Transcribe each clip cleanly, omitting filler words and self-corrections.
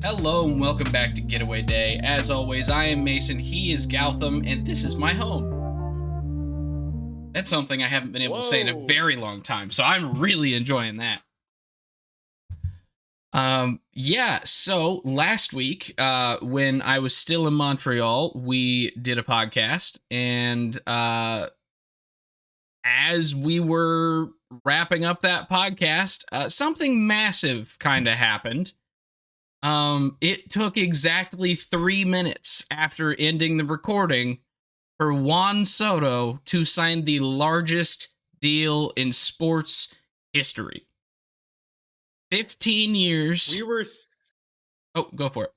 Hello and welcome back to Getaway Day. As always, I am Mason, he is Gautham, and this is my home. That's something I haven't been able to say in a Whoa. very long time, so I'm really enjoying that. So last week, when I was still in Montreal, we did a podcast, and as we were wrapping up that podcast, something massive kind of happened. It took exactly 3 minutes after ending the recording for Juan Soto to sign the largest deal in sports history. 15 years. We were Oh, go for it.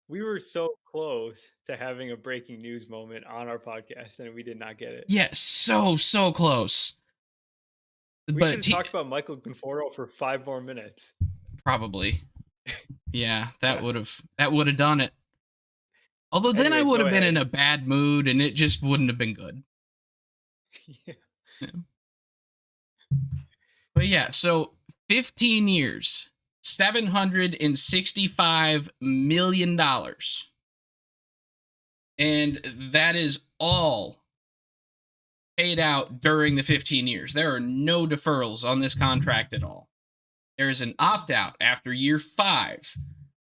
we were so close to having a breaking news moment on our podcast and we did not get it. Yeah, so close. We should But have talked about Michael Conforto for 5 more minutes. probably. Yeah, that would have done it. Although then I Anyways, would go have been in ahead. a bad mood and it just wouldn't have been good. Yeah. Yeah. But yeah, so 15 years, $765 million. And that is all paid out during the 15 years. There are no deferrals on this contract at all. There is an opt out after year 5.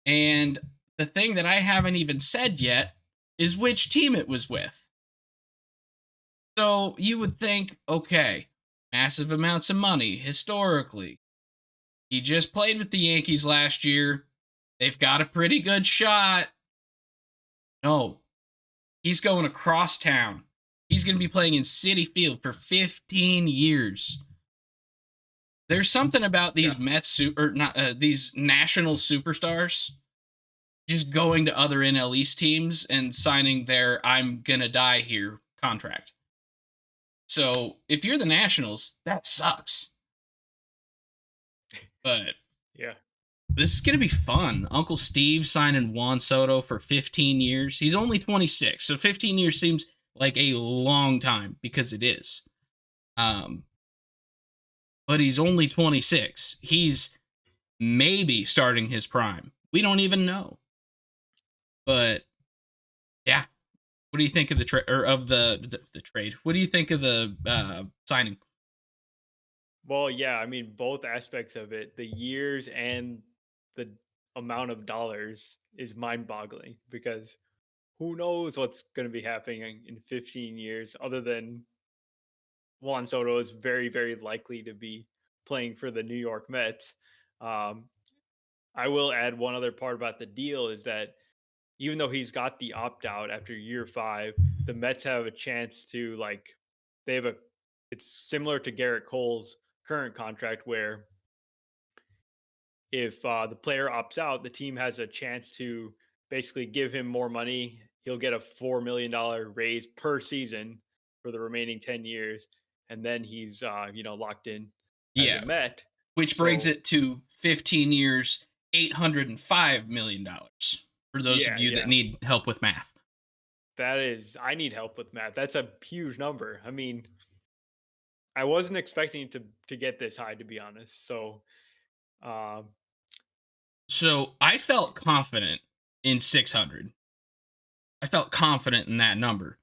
And the thing that I haven't even said yet is which team it was with. So you would think, okay, massive amounts of money historically. He just played with the Yankees last year. They've got a pretty good shot. No, he's going across town. He's going to be playing in Citi Field for 15 years. There's something about these these national superstars just going to other NL East teams and signing their "I'm gonna die here" contract. So if you're the Nationals, that sucks. But Yeah. this is going to be fun. Uncle Steve signing Juan Soto for 15 years. He's only 26, so 15 years seems like a long time because it is. But he's only 26. He's maybe starting his prime. We don't even know. But yeah, what do you think of the trade or of the trade? What do you think of the signing? Well, yeah, I mean both aspects of it, the years and the amount of dollars is mind-boggling because who knows what's going to be happening in 15 years other than Juan Soto is very, very likely to be playing for the New York Mets. Um, I will add one other part about the deal is that even though he's got the opt out after year 5, the Mets have a chance to they have a it's similar to Garrett Cole's current contract where if the player opts out, the team has a chance to basically give him more money. He'll get a $4 million raise per season for the remaining 10 years, and then he's locked in as a Yeah, Met. which brings So it to 15 years, $805 million for those of yeah, you that yeah, need help with math. that is. I need help with math. That's a huge number. I mean, I wasn't expecting to get this high, to be honest. So um, So I felt confident in 600. I felt confident in that number.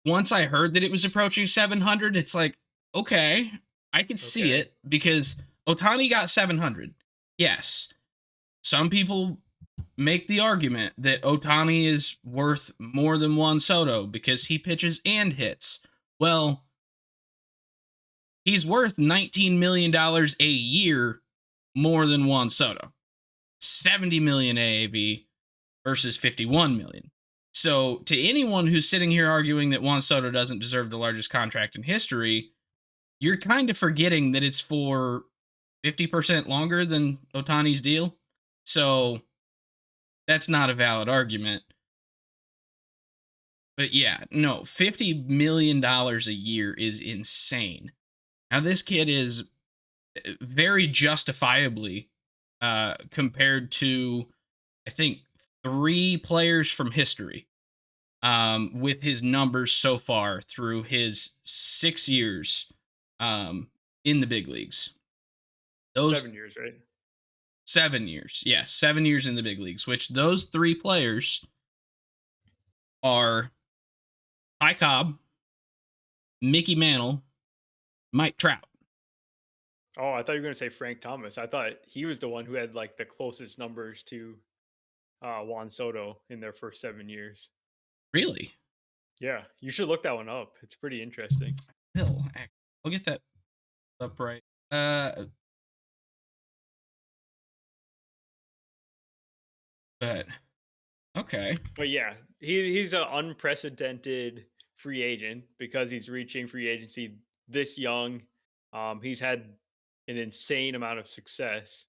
Once I heard that it was approaching 700, it's like, okay, I could see okay, it because Otani got 700. Yes, some people make the argument that Otani is worth more than Juan Soto because he pitches and hits. Well, he's worth $19 million a year more than Juan Soto. 70 million AAV versus 51 million. So, to anyone who's sitting here arguing that Juan Soto doesn't deserve the largest contract in history, you're kind of forgetting that it's for 50% longer than Otani's deal. So, that's not a valid argument. But yeah, no, $50 million a year is insane. Now, this kid is very justifiably compared to, I think, 3 players from history with his numbers so far through his 6 years in the big leagues. Those 7 years, right? 7 years. Yes, 7 years in the big leagues, which those three players are Ty Cobb, Mickey Mantle, Mike Trout. Oh, I thought you were going to say Frank Thomas. I thought he was the one who had like the closest numbers to Juan Soto in their first 7 years. Really? Yeah, you should look that one up. It's pretty interesting. I'll get that up right. But okay. But yeah, he's an unprecedented free agent because he's reaching free agency this young. He's had an insane amount of success,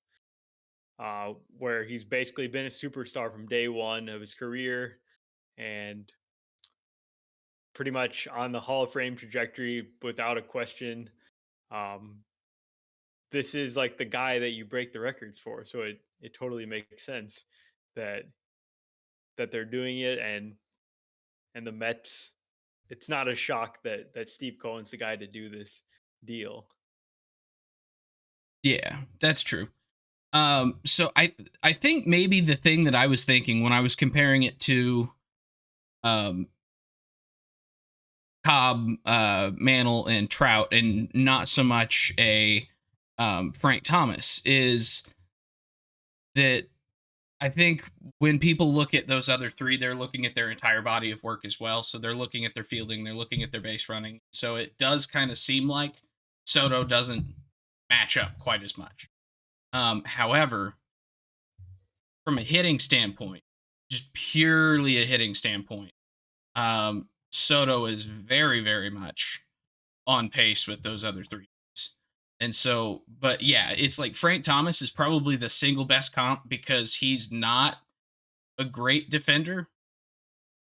where he's basically been a superstar from day one of his career, and pretty much on the Hall of Fame trajectory without a question. Um, this is like the guy that you break the records for, so it totally makes sense that they're doing it, and the Mets. It's not a shock that Steve Cohen's the guy to do this deal. Yeah, that's true. So I think maybe the thing that I was thinking when I was comparing it to um Cobb, Mantle, and Trout, and not so much a Frank Thomas, is that I think when people look at those other three, they're looking at their entire body of work as well. So they're looking at their fielding, they're looking at their base running. So it does kind of seem like Soto doesn't match up quite as much. However, from a hitting standpoint, just purely a hitting standpoint, Soto is very, very much on pace with those other three. And so, but yeah, it's like Frank Thomas is probably the single best comp because he's not a great defender.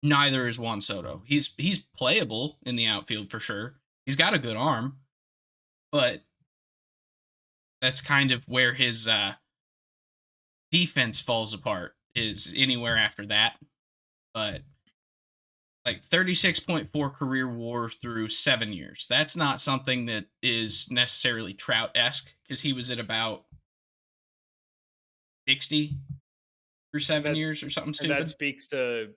Neither is Juan Soto. He's playable in the outfield for sure. He's got a good arm, but that's kind of where his defense falls apart, is anywhere after that. But like 36.4 career WAR through 7 years. That's not something that is necessarily Trout-esque, because he was at about 60 for 7 years or something And that stupid. speaks to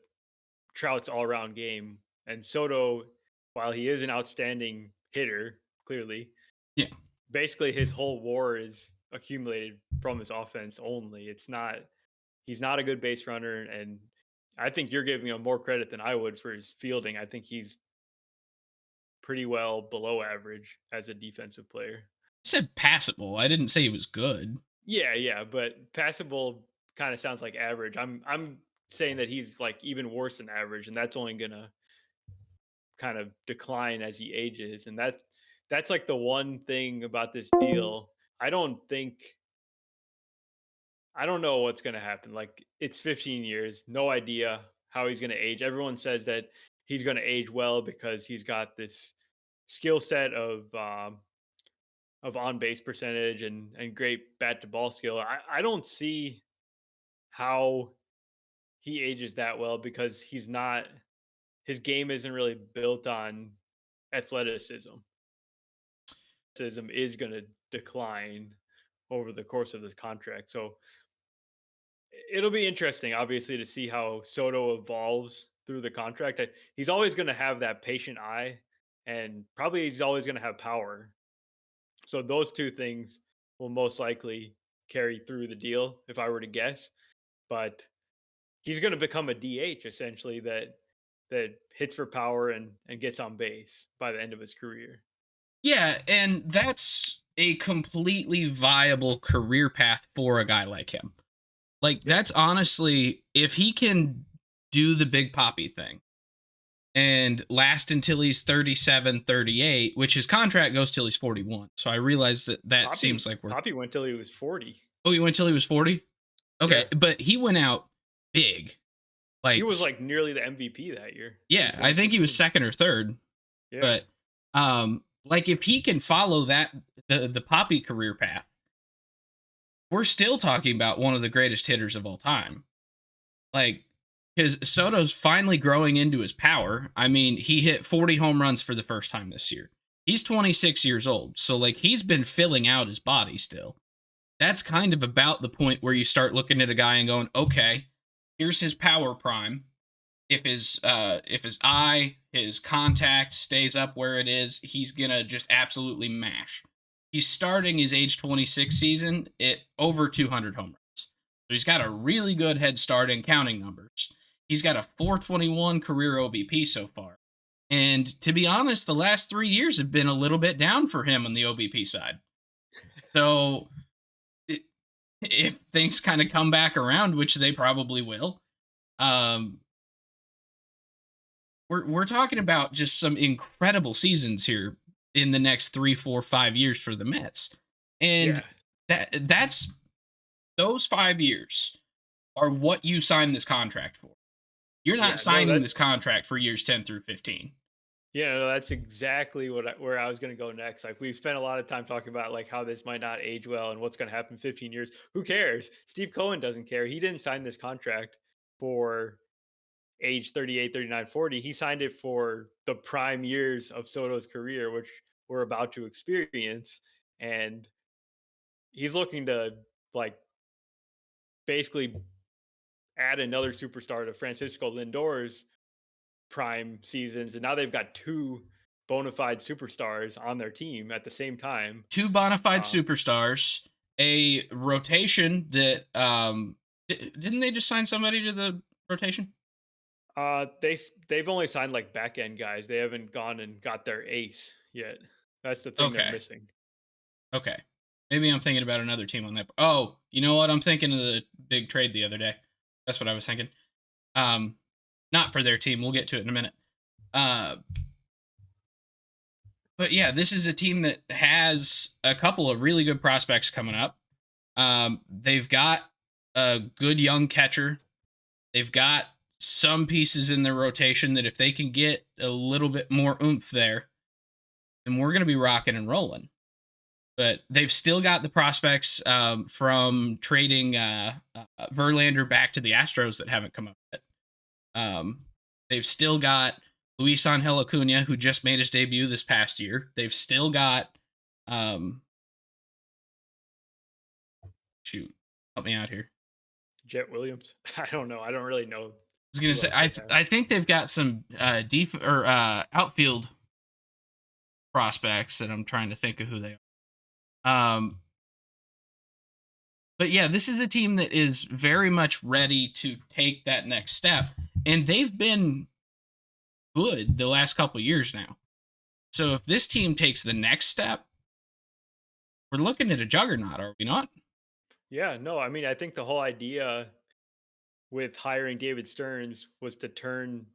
Trout's all-around game. And Soto, while he is an outstanding hitter, clearly, Yeah. basically his whole WAR is accumulated from his offense only. He's not a good base runner, and I think you're giving him more credit than I would for his fielding. I think he's pretty well below average as a defensive player. I said passable. I didn't say he was good. Yeah, but passable kind of sounds like average. I'm saying that he's like even worse than average, and that's only gonna kind of decline as he ages. And that's like the one thing about this deal. I don't know what's gonna happen. Like, it's 15 years, no idea how he's gonna age. Everyone says that he's gonna age well because he's got this skill set of on base percentage and great bat to ball skill. I don't see how he ages that well because his game isn't really built on athleticism. Athleticism is going to decline over the course of this contract. So it'll be interesting, obviously, to see how Soto evolves through the contract. He's always going to have that patient eye, and probably he's always going to have power. So those two things will most likely carry through the deal, if I were to guess. But he's going to become a DH essentially that hits for power and gets on base by the end of his career. Yeah, and that's a completely viable career path for a guy like him. Like, that's honestly, if he can do the Big Poppy thing and last until he's 37, 38, which his contract goes till he's 41. So I realize that seems like we're... Poppy went till he was 40. Oh, he went till he was 40? Okay, Yeah. but he went out big. Like, He was like nearly the MVP that year. yeah, I think he was second or third. Yeah. But like, if he can follow that the Poppy career path, we're still talking about one of the greatest hitters of all time. Like, because Soto's finally growing into his power. I mean, he hit 40 home runs for the first time this year. He's 26 years old, so like, he's been filling out his body still. that's kind of about the point where you start looking at a guy and going, okay, here's his power prime. If his eye, his contact stays up where it is, he's gonna just absolutely mash. He's starting his age 26 season at over 200 home runs. So he's got a really good head start in counting numbers. He's got a 421 career OBP so far. And to be honest, the last 3 years have been a little bit down for him on the OBP side. So if things kind of come back around, which they probably will, um, we're talking about just some incredible seasons here in the next 3, 4, 5 years for the Mets, and Yeah. that's those 5 years are what you signed this contract for. You're not Yeah. No, signing that's this contract for years 10 through 15. yeah, no, that's exactly where I was going to go next. Like we've spent a lot of time talking about like how this might not age well and what's going to happen in 15 years. Who cares? Steve Cohen doesn't care. He didn't sign this contract for age 38, 39, 40. He signed it for the prime years of Soto's career, which we're about to experience. And he's looking to like basically add another superstar to Francisco Lindor's prime seasons. And now they've got two bona fide superstars on their team at the same time. Two bona fide Uh, superstars, a rotation that didn't they just sign somebody to the rotation? they've only signed like back end guys. They haven't gone and got their ace yet. That's the thing they're Okay, missing. okay. Maybe I'm thinking about another team on that. Oh, you know what? I'm thinking of the big trade the other day. That's what I was thinking. Um, Not for their team. We'll get to it in a minute. Uh, but yeah, this is a team that has a couple of really good prospects coming up. They've got a good young catcher. They've got some pieces in their rotation that if they can get a little bit more oomph there, then we're going to be rocking and rolling. But they've still got the prospects from trading Verlander back to the Astros that haven't come up yet. They've still got Luis Angel Acuna, who just made his debut this past year. They've still got, shoot, help me out here. Jet Williams. I don't know. I don't really know I was gonna who say else they have. I think they've got some outfield prospects, and I'm trying to think of who they are. But yeah, this is a team that is very much ready to take that next step, and they've been good the last couple years now. So if this team takes the next step, we're looking at a juggernaut, are we not? Yeah, no, I mean, I think the whole idea with hiring David Stearns was to turn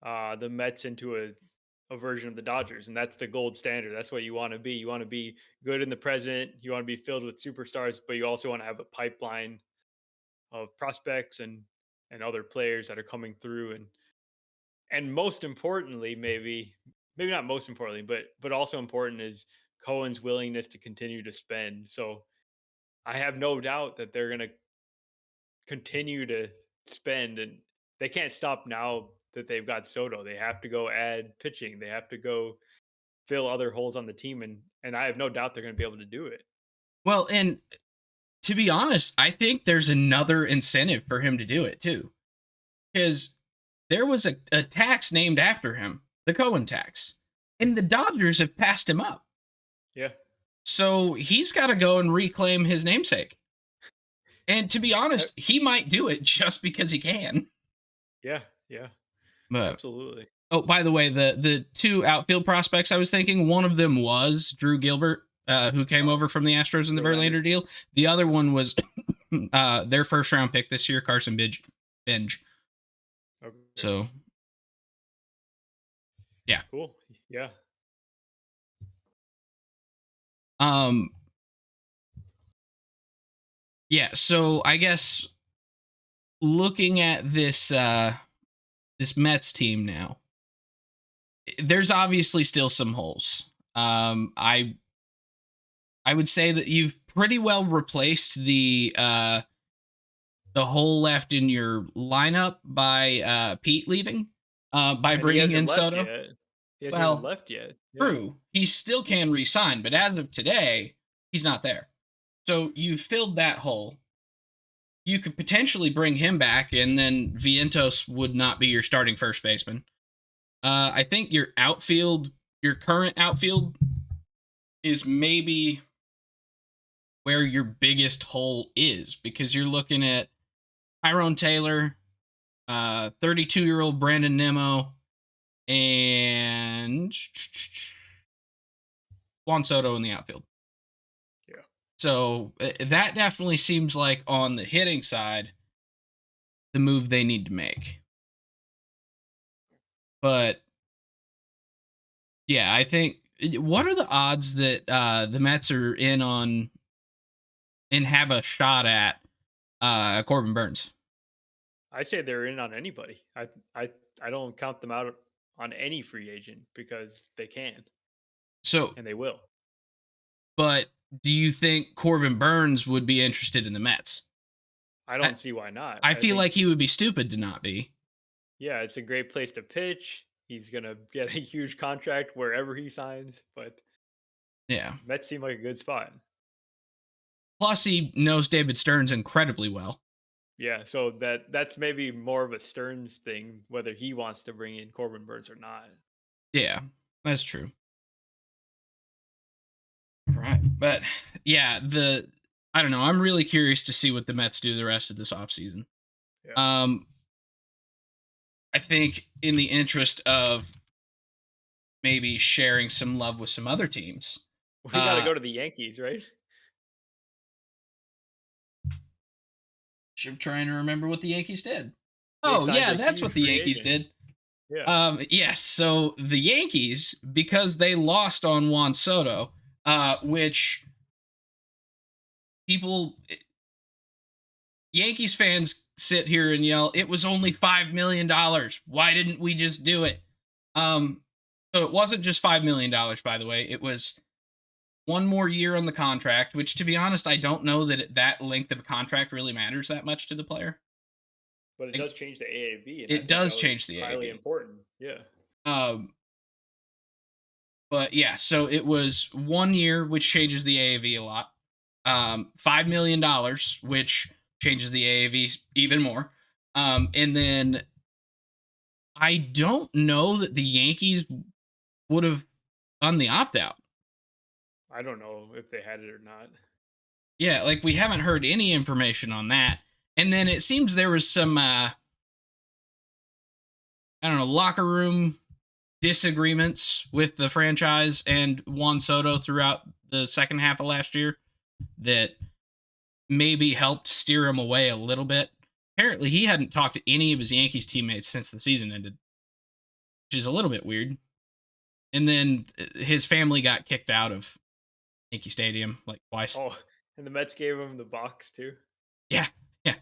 the Mets into a version of the Dodgers, and that's the gold standard. That's what you want to be. You want to be good in the present. You want to be filled with superstars, but you also want to have a pipeline of prospects and other players that are coming through. And most importantly, maybe not most importantly, but also important is Cohen's willingness to continue to spend. So I have no doubt that they're going to continue to spend, and they can't stop now that they've got Soto. They have to go add pitching. They have to go fill other holes on the team, and I have no doubt they're going to be able to do it. Well, and to be honest, I think there's another incentive for him to do it too. Because there was a tax named after him, the Cohen tax. And the Dodgers have passed him up. Yeah. So he's got to go and reclaim his namesake. And to be Uh, honest, he might do it just because he can. Yeah, yeah, But absolutely. oh, by the way, the two outfield prospects I was thinking, one of them was Drew Gilbert, who came Oh, over from the Astros in the Verlander. Verlander deal. The other one was their first round pick this year, Carson Benj. Okay, So yeah. cool. Yeah, Um yeah, so I guess looking at this Mets team now, there's obviously still some holes. I would say that you've pretty well replaced the hole left in your lineup by Pete leaving, by and he bringing in hasn't left Soto. yet. He hasn't even Well, left yet. Yeah. true, he still can resign, but as of today, he's not there. So you filled that hole. You could potentially bring him back, and then Vientos would not be your starting first baseman. I think your current outfield, is maybe where your biggest hole is because you're looking at Tyrone Taylor, 32-year-old Brandon Nimmo, and Juan Soto in the outfield. Yeah. So that definitely seems like on the hitting side, the move they need to make. But yeah, I think what are the odds that the Mets are in on and have a shot at Corbin Burns? I say they're in on anybody. I I don't count them out on any free agent because they can So, and they will. but do you think Corbin Burns would be interested in the Mets? I I, don't see why not. I I feel think like he would be stupid to not be. yeah, it's a great place to pitch. He's gonna get a huge contract wherever he signs, but Yeah. Mets seem like a good spot. Plus, he knows David Stearns incredibly well. Yeah, so that's maybe more of a Stearns thing, whether he wants to bring in Corbin Burns or not. Yeah, that's true. Right. But yeah, I don't know. I'm really curious to see what the Mets do the rest of this offseason. Yeah, Um, I think in the interest of maybe sharing some love with some other teams. we got to Uh, go to the Yankees, right? I'm trying to remember what the Yankees did. They Oh signed yeah, a that's huge what the free Yankees agent. did. Yeah, Yes. So the Yankees, because they lost on Juan Soto, which people, Yankees fans sit here and yell, "It was only $5 million. Why didn't we just do it?" Um, so it wasn't just $5 million, by the way. It was one more year on the contract, which, to be honest, I don't know that that length of a contract really matters that much to the player. but it Like, does change the AAV, and I it think does that was change the highly AAV. important. Yeah, Um, but yeah, so it was 1 year, which changes the AAV a lot. $5 million, which changes the AAV even more. And then I don't know that the Yankees would have done the opt out. I don't know if they had it or not. Yeah, like we haven't heard any information on that. And then it seems there was some I don't know, locker room disagreements with the franchise and Juan Soto throughout the second half of last year that maybe helped steer him away a little bit. Apparently, he hadn't talked to any of his Yankees teammates since the season ended, which is a little bit weird. And then his family got kicked out of Yankee Stadium like twice. Oh, and the Mets gave him the box too. Yeah, yeah.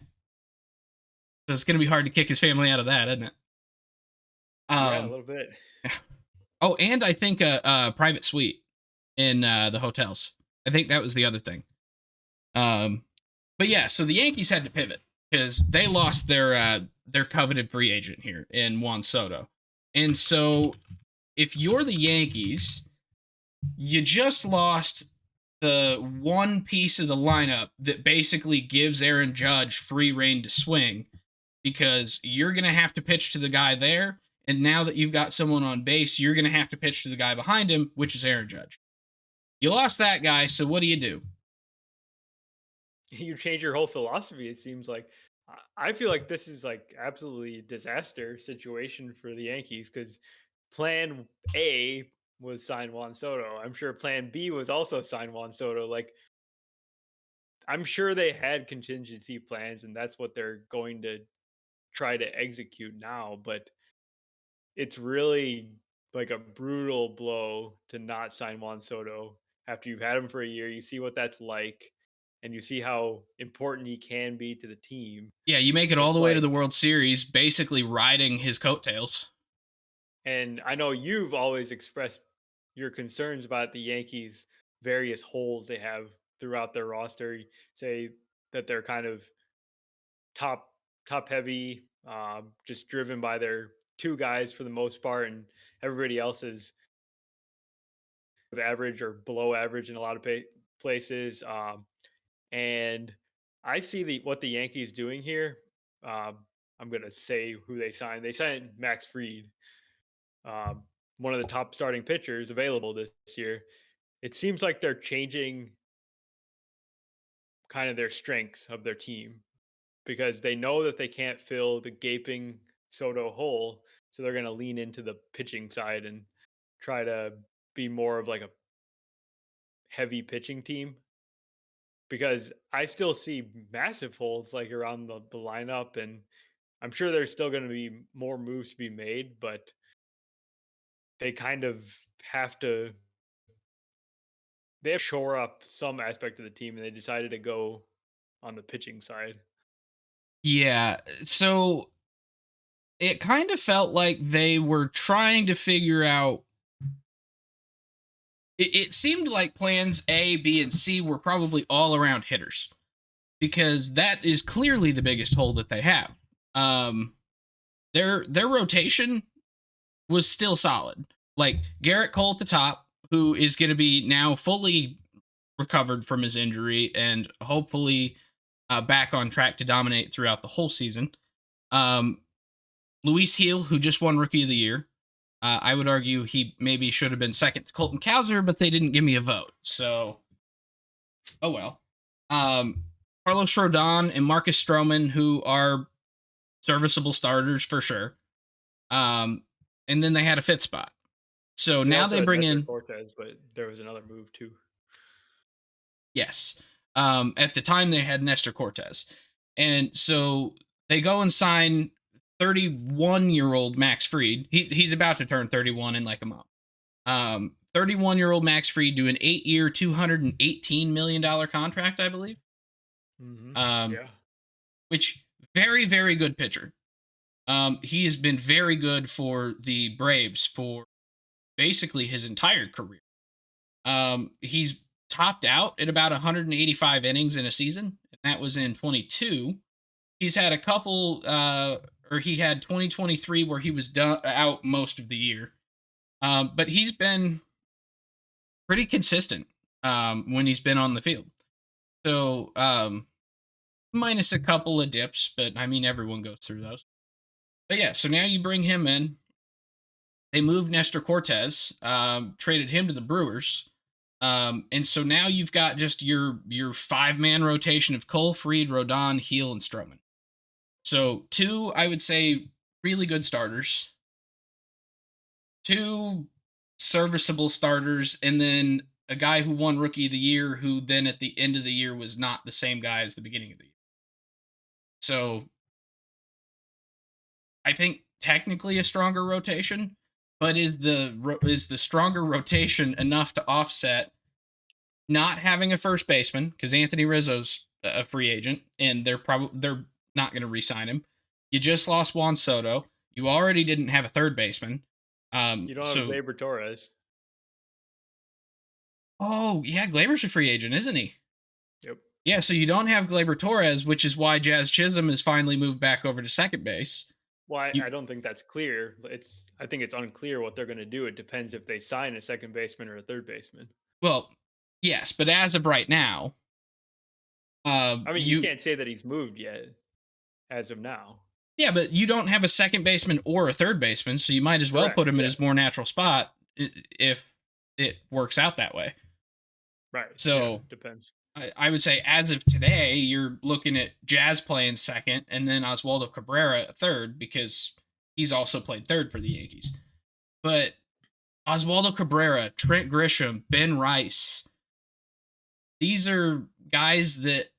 So it's gonna be hard to kick his family out of that, isn't it? Yeah, a Um. little bit. Oh, and I think a private suite in the hotels. I think that was the other thing. Um, but yeah, so the Yankees had to pivot because they lost their coveted free agent here in Juan Soto, and so if you're the Yankees, you just lost the one piece of the lineup that basically gives Aaron Judge free reign to swing because you're going to have to pitch to the guy there. And now that you've got someone on base, you're going to have to pitch to the guy behind him, which is Aaron Judge. You lost that guy, so what do? You change your whole philosophy. It seems like I feel like this is like absolutely disaster situation for the Yankees because Plan A was sign Juan Soto. I'm sure Plan B was also sign Juan Soto. Like I'm sure they had contingency plans, and that's what they're going to try to execute now. But it's really like a brutal blow to not sign Juan Soto after you've had him for a year. You see what that's like, and you see how important he can be to the team. Yeah, you make it all It's the way to like, the World Series, basically riding his coattails. and I know you've always expressed your concerns about the Yankees' various holes they have throughout their roster. You say that they're kind of top top heavy, just driven by their two guys for the most part, and everybody else is average or below average in a lot of places. And I see what the Yankees doing here. Um, I'm gonna say who they signed. They signed Max Fried, um, one of the top starting pitchers available this year. It seems like they're changing kind of their strengths of their team because they know that they can't fill the gaping Soto hole, so they're going to lean into the pitching side and try to be more of like a heavy pitching team. Because I still see massive holes like around the lineup, and I'm sure there's still going to be more moves to be made, but they kind of have to they have to shore up some aspect of the team, and they decided to go on the pitching side. Yeah. So it kind of felt like they were trying to figure out. It seemed like plans A, B, and C were probably all around hitters because that is clearly the biggest hole that they have. Um, their rotation was still solid. Like Garrett Cole at the top, who is going to be now fully recovered from his injury and hopefully back on track to dominate throughout the whole season. Um, Luis Heel, who just won Rookie of the Year. I would argue he maybe should have been second to Colton Cowser, but they didn't give me a vote. So, oh well. Um, Carlos Rodon and Marcus Stroman, who are serviceable starters for sure. And then they had a fifth spot. So They now also they had bring Nestor in, Cortez, but there was another move too. yes. At the time they had Nestor Cortez. And so they go and sign 31-year-old Max Fried. He's about to turn 31 in like a month. 31-year-old Max Fried to an 8-year, $218 million contract, I believe. Um, Yeah. which very, very good pitcher. He has been very good for the Braves for basically his entire career. He's topped out at about 185 innings in a season, and that was in 22. He's had a couple, or he had 2023 where he was out most of the year. But he's been pretty consistent when he's been on the field. So, minus a couple of dips, but I mean, everyone goes through those. But yeah, so now you bring him in. They moved Nestor Cortez, traded him to the Brewers. And so now you've got just your 5-man rotation of Cole, Fried, Rodon, Heel, and Stroman. So two, I would say, really good starters, two serviceable starters, and then a guy who won Rookie of the Year, who then at the end of the year was not the same guy as the beginning of the year. So I think technically a stronger rotation, but is the stronger rotation enough to offset not having a first baseman because Anthony Rizzo's a free agent and they're not going to re-sign him. You just lost Juan Soto. You already didn't have a third baseman. You don't have So Gleyber Torres. oh yeah, Glaber's a free agent, isn't he? Yep. Yeah, so you don't have Gleyber Torres, which is why Jazz Chisholm has finally moved back over to second base. Well, You I don't think that's clear. I think it's unclear what they're going to do. It depends if they sign a second baseman or a third baseman. well, yes, but as of right now, I mean, you you can't say that he's moved yet as of now. yeah, but you don't have a second baseman or a third baseman, so you might as well Correct. put him in Yeah. his more natural spot if it works out that way. Right. Yeah. So Depends. I would say as of today, you're looking at Jazz playing second, and then Oswaldo Cabrera at third because he's also played third for the Yankees. But Oswaldo Cabrera, Trent Grisham, Ben Rice, these are guys that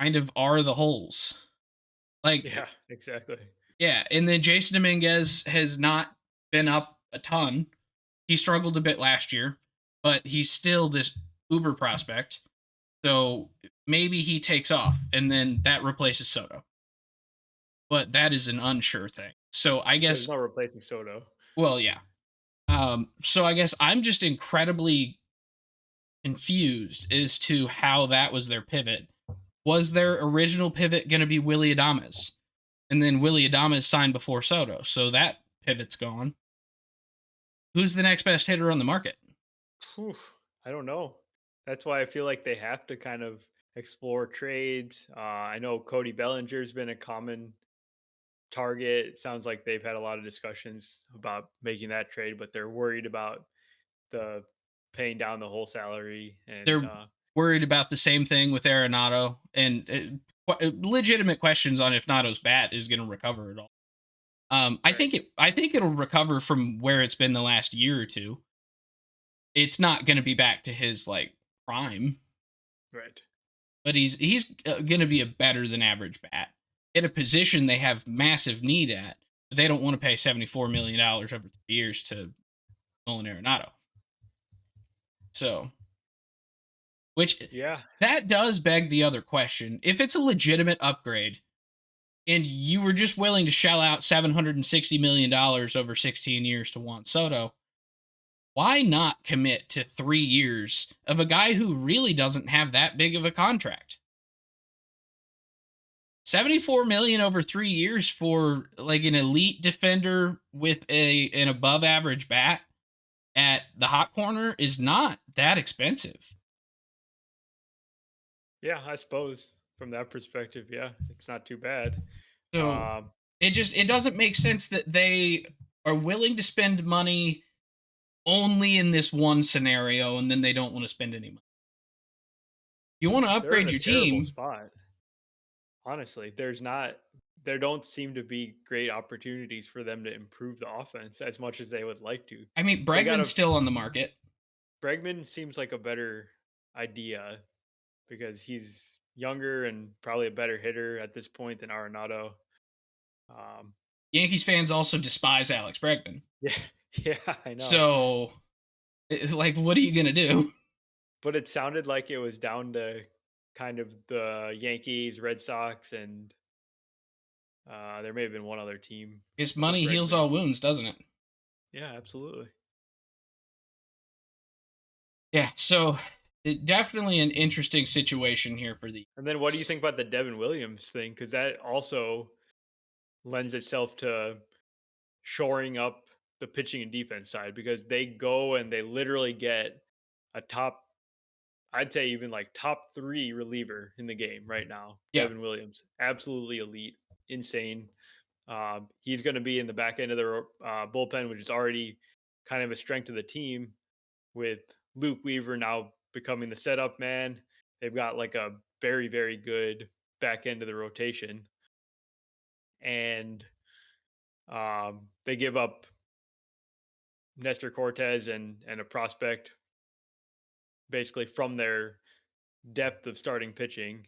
kind of are the holes. Like, Yeah. Exactly. yeah, and then Jason Dominguez has not been up a ton. He struggled a bit last year, but he's still this uber prospect. So maybe he takes off and then that replaces Soto. But that is an unsure thing. So I There's guess no replacing Soto. well, yeah. So I guess I'm just incredibly confused as to how that was their pivot. Was their original pivot going to be Willie Adames? And then Willie Adames signed before Soto. So that pivot's gone. Who's the next best hitter on the market? Whew, I don't know. That's why I feel like they have to kind of explore trades. I know Cody Bellinger's been a common target. It sounds like they've had a lot of discussions about making that trade, but they're worried about the paying down the whole salary and They're worried about the same thing with Arenado, and legitimate questions on if Nato's bat is going to recover at all. right, I think it'll recover from where it's been the last year or two. It's not going to be back to his like prime, right. but he's going to be a better than average bat at a position they have massive need at. But they don't want to pay $74 million over 3 years to Nolan Arenado. So, which Yeah, that does beg the other question: if it's a legitimate upgrade, and you were just willing to shell out $760 million over 16 years to Juan Soto, why not commit to 3 years of a guy who really doesn't have that big of a contract? 74 million over 3 years for like an elite defender with an above average bat at the hot corner is not that expensive. yeah. I suppose from that perspective, yeah, it's not too bad. So Um, it doesn't make sense that they are willing to spend money only in this one scenario and then they don't want to spend any money. You want to they're in upgrade a your terrible team. spot. Honestly, there don't seem to be great opportunities for them to improve the offense as much as they would like to. I mean, They got Bregman's a still on the market. Bregman seems like a better idea because he's younger and probably a better hitter at this point than Arenado. Um, Yankees fans also despise Alex Bregman. yeah, yeah, I know. So, like, what are you going to do? But it sounded like it was down to kind of the Yankees, Red Sox, and there may have been one other team His for money heals Bregman. all wounds, doesn't it? Yeah, absolutely. Yeah. So, definitely an interesting situation here for the And then what do you Yankees. think about the Devin Williams thing? Because that also lends itself to shoring up the pitching and defense side because they go and they literally get a top, I'd say even like top three reliever in the game right now. Yeah. Devin Williams, absolutely elite, insane. He's going to be in the back end of the bullpen, which is already kind of a strength of the team with Luke Weaver now becoming the setup man. They've got like a very, very good back end of the rotation. And they give up Nestor Cortez and a prospect basically from their depth of starting pitching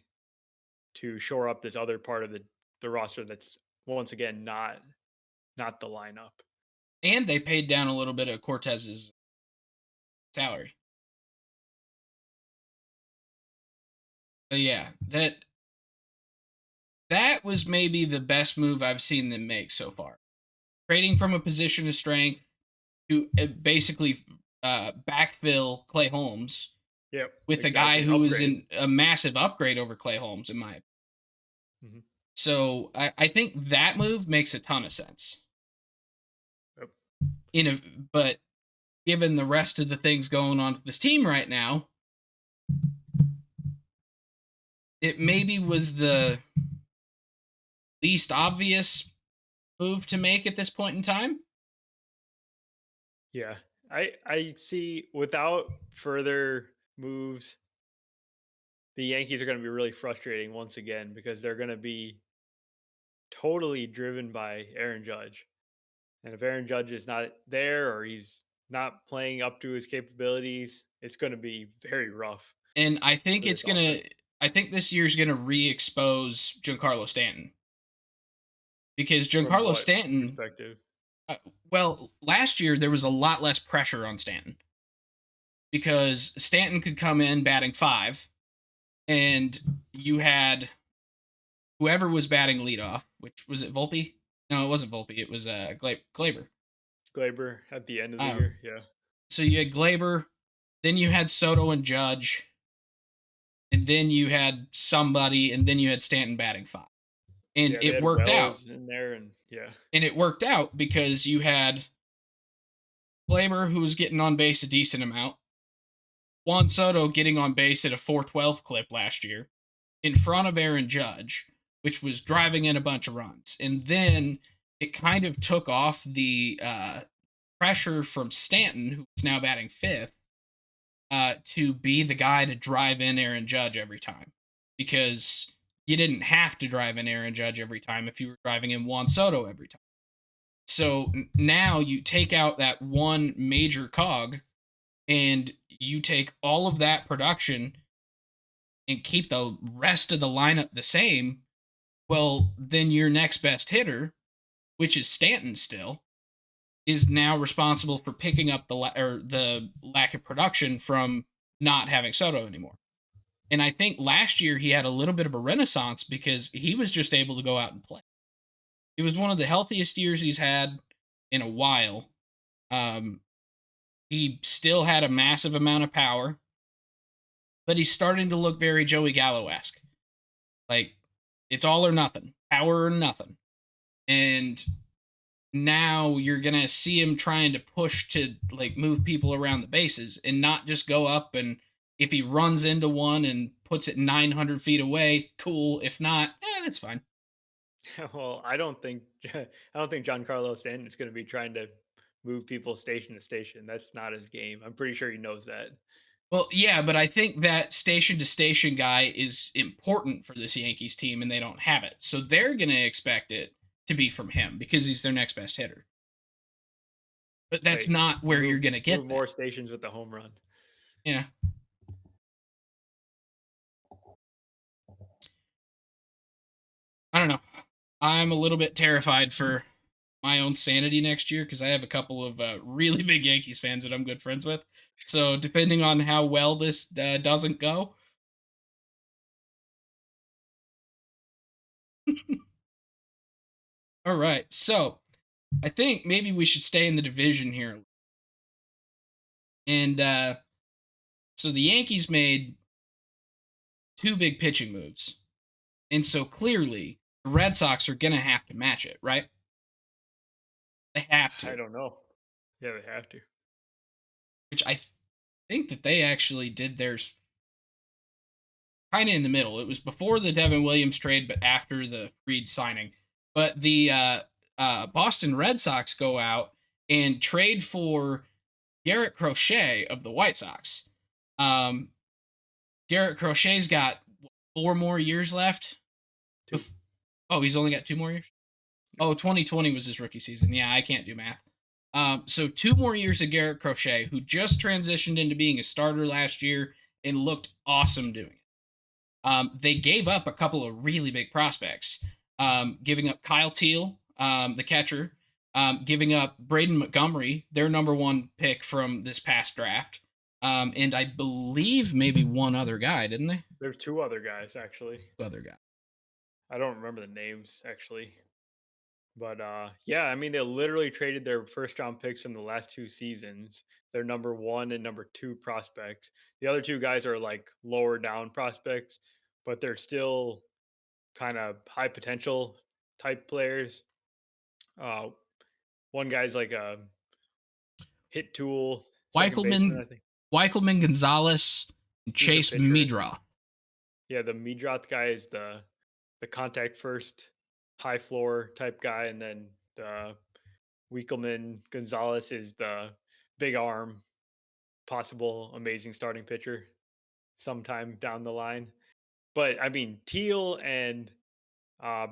to shore up this other part of the roster that's once again not the lineup. And they paid down a little bit of Cortez's salary. But yeah, that was maybe the best move I've seen them make so far. Trading from a position of strength to basically backfill Clay Holmes Yep, with a guy exactly. who was Upgrade. in a massive upgrade over Clay Holmes, in my opinion. Mhm. So I think that move makes a ton of sense. Yep. In a, but given the rest of the things going on with this team right now, it maybe was the least obvious move to make at this point in time. Yeah. I see without further moves, the Yankees are going to be really frustrating once again because they're going to be totally driven by Aaron Judge. And if Aaron Judge is not there or he's not playing up to his capabilities, it's going to be very rough And for this offense. I think this year's gonna re-expose Giancarlo Stanton because From Giancarlo what Stanton. perspective? Uh, well, last year there was a lot less pressure on Stanton because Stanton could come in batting five, and you had whoever was batting leadoff, which was it Volpe? No, it wasn't Volpe. It was Glaber. Glaber at the end of the Um, year. Yeah. so you had Glaber, then you had Soto and Judge, and then you had somebody, and then you had Stanton batting five, and Yeah. They it had worked out. Wells in there. And yeah. And it worked out because you had Glaber, who was getting on base a decent amount, Juan Soto getting on base at a 412 clip last year in front of Aaron Judge, which was driving in a bunch of runs. And then it kind of took off the pressure from Stanton, who's now batting fifth, to be the guy to drive in Aaron Judge every time. Because you didn't have to drive in Aaron Judge every time if you were driving in Juan Soto every time. So now you take out that one major cog and you take all of that production and keep the rest of the lineup the same. Well, then your next best hitter, which is Stanton still, is now responsible for picking up the lack of production from not having Soto anymore. And I think last year he had a little bit of a renaissance because he was just able to go out and play. It was one of the healthiest years he's had in a while. Um, he still had a massive amount of power, but he's starting to look very Joey Gallo esque. Like, it's all or nothing, power or nothing. And now you're gonna see him trying to push to like move people around the bases and not just go up, and if he runs into one and puts it 900 feet away, cool. If not, that's fine. Well, I don't think I don't think Giancarlo Stanton is going to be trying to move people station to station. That's not his game. I'm pretty sure he knows that. Well, yeah, but I think that station to station guy is important for this Yankees team, and they don't have it. So they're going to expect it to be from him because he's their next best hitter. But that's Wait, not where move you're going to move get that. more stations with the home run. Yeah. I don't know. I'm a little bit terrified for my own sanity next year because I have a couple of really big Yankees fans that I'm good friends with. So depending on how well this doesn't go, all right. So I think maybe we should stay in the division here. And so the Yankees made two big pitching moves, and so clearly the Red Sox are gonna have to match it, right? They have I to, don't know. Yeah, they have to. which I think that they actually did theirs kind of in the middle. It was before the Devin Williams trade, but after the Reed signing. But the Boston Red Sox go out and trade for Garrett Crochet of the White Sox. Um, Garrett Crochet's got 4 more years left. Two. Oh, he's only got 2 more years? Oh, 2020 was his rookie season. Yeah, I can't do math. So 2 more years of Garrett Crochet, who just transitioned into being a starter last year and looked awesome doing it. They gave up a couple of really big prospects, giving up Kyle Teal, the catcher, giving up Braden Montgomery, their number one pick from this past draft, and I believe maybe one other guy, didn't they? There's two other guys actually. Other guy. I don't remember the names actually. But yeah, I mean they literally traded their first round picks from the last two seasons. Their number one and number two prospects. The other two guys are like lower down prospects, but they're still kind of high potential type players. Uh, one guy's like a hit tool, second baseman, Weichelman, I think. Weichelman Gonzalez, and He's a Chase pitcher. Meadroth. Yeah, the Meadroth guy is the contact first, high floor type guy, and then the Wiekelman Gonzalez is the big arm, possible amazing starting pitcher sometime down the line. But I mean, Teal and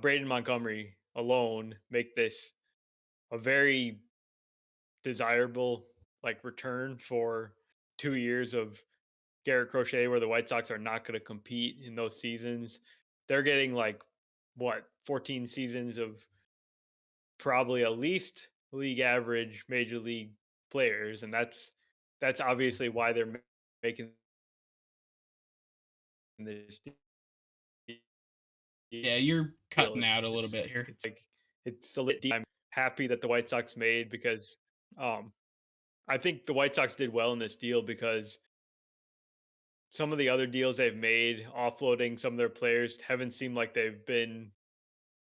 Braden Montgomery alone make this a very desirable like return for 2 years of Garrett Crochet, where the White Sox are not going to compete in those seasons. They're getting like what 14 seasons of probably at least league average major league players, and that's obviously why they're making this Yeah, you're deal. cutting out a little bit here. It's like it's a lit deal. I'm happy that the White Sox made because um, I think the White Sox did well in this deal because some of the other deals they've made, offloading some of their players, haven't seemed like they've been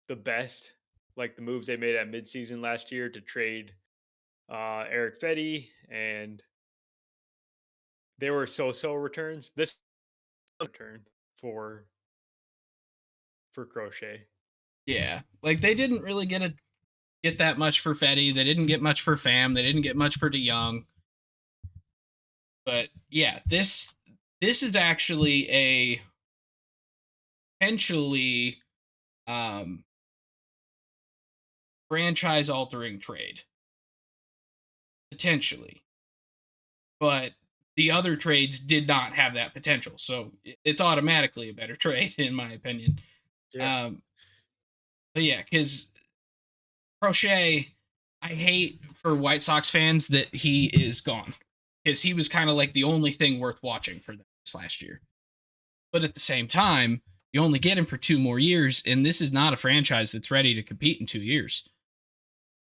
the best. Like the moves they made at midseason last year to trade Eric Fetty and they were so-so returns. This return for Crochet. Yeah. Like they didn't really get that much for Fetty. They didn't get much for Fam. They didn't get much for DeYoung. But yeah, this is actually a potentially um franchise altering trade. Potentially. But the other trades did not have that potential. So it's automatically a better trade, in my opinion. Yeah. Um, but yeah, because Crochet, I hate for White Sox fans that he is gone because he was kind of like the only thing worth watching for them this last year. But at the same time, you only get him for 2 more years, and this is not a franchise that's ready to compete in 2 years.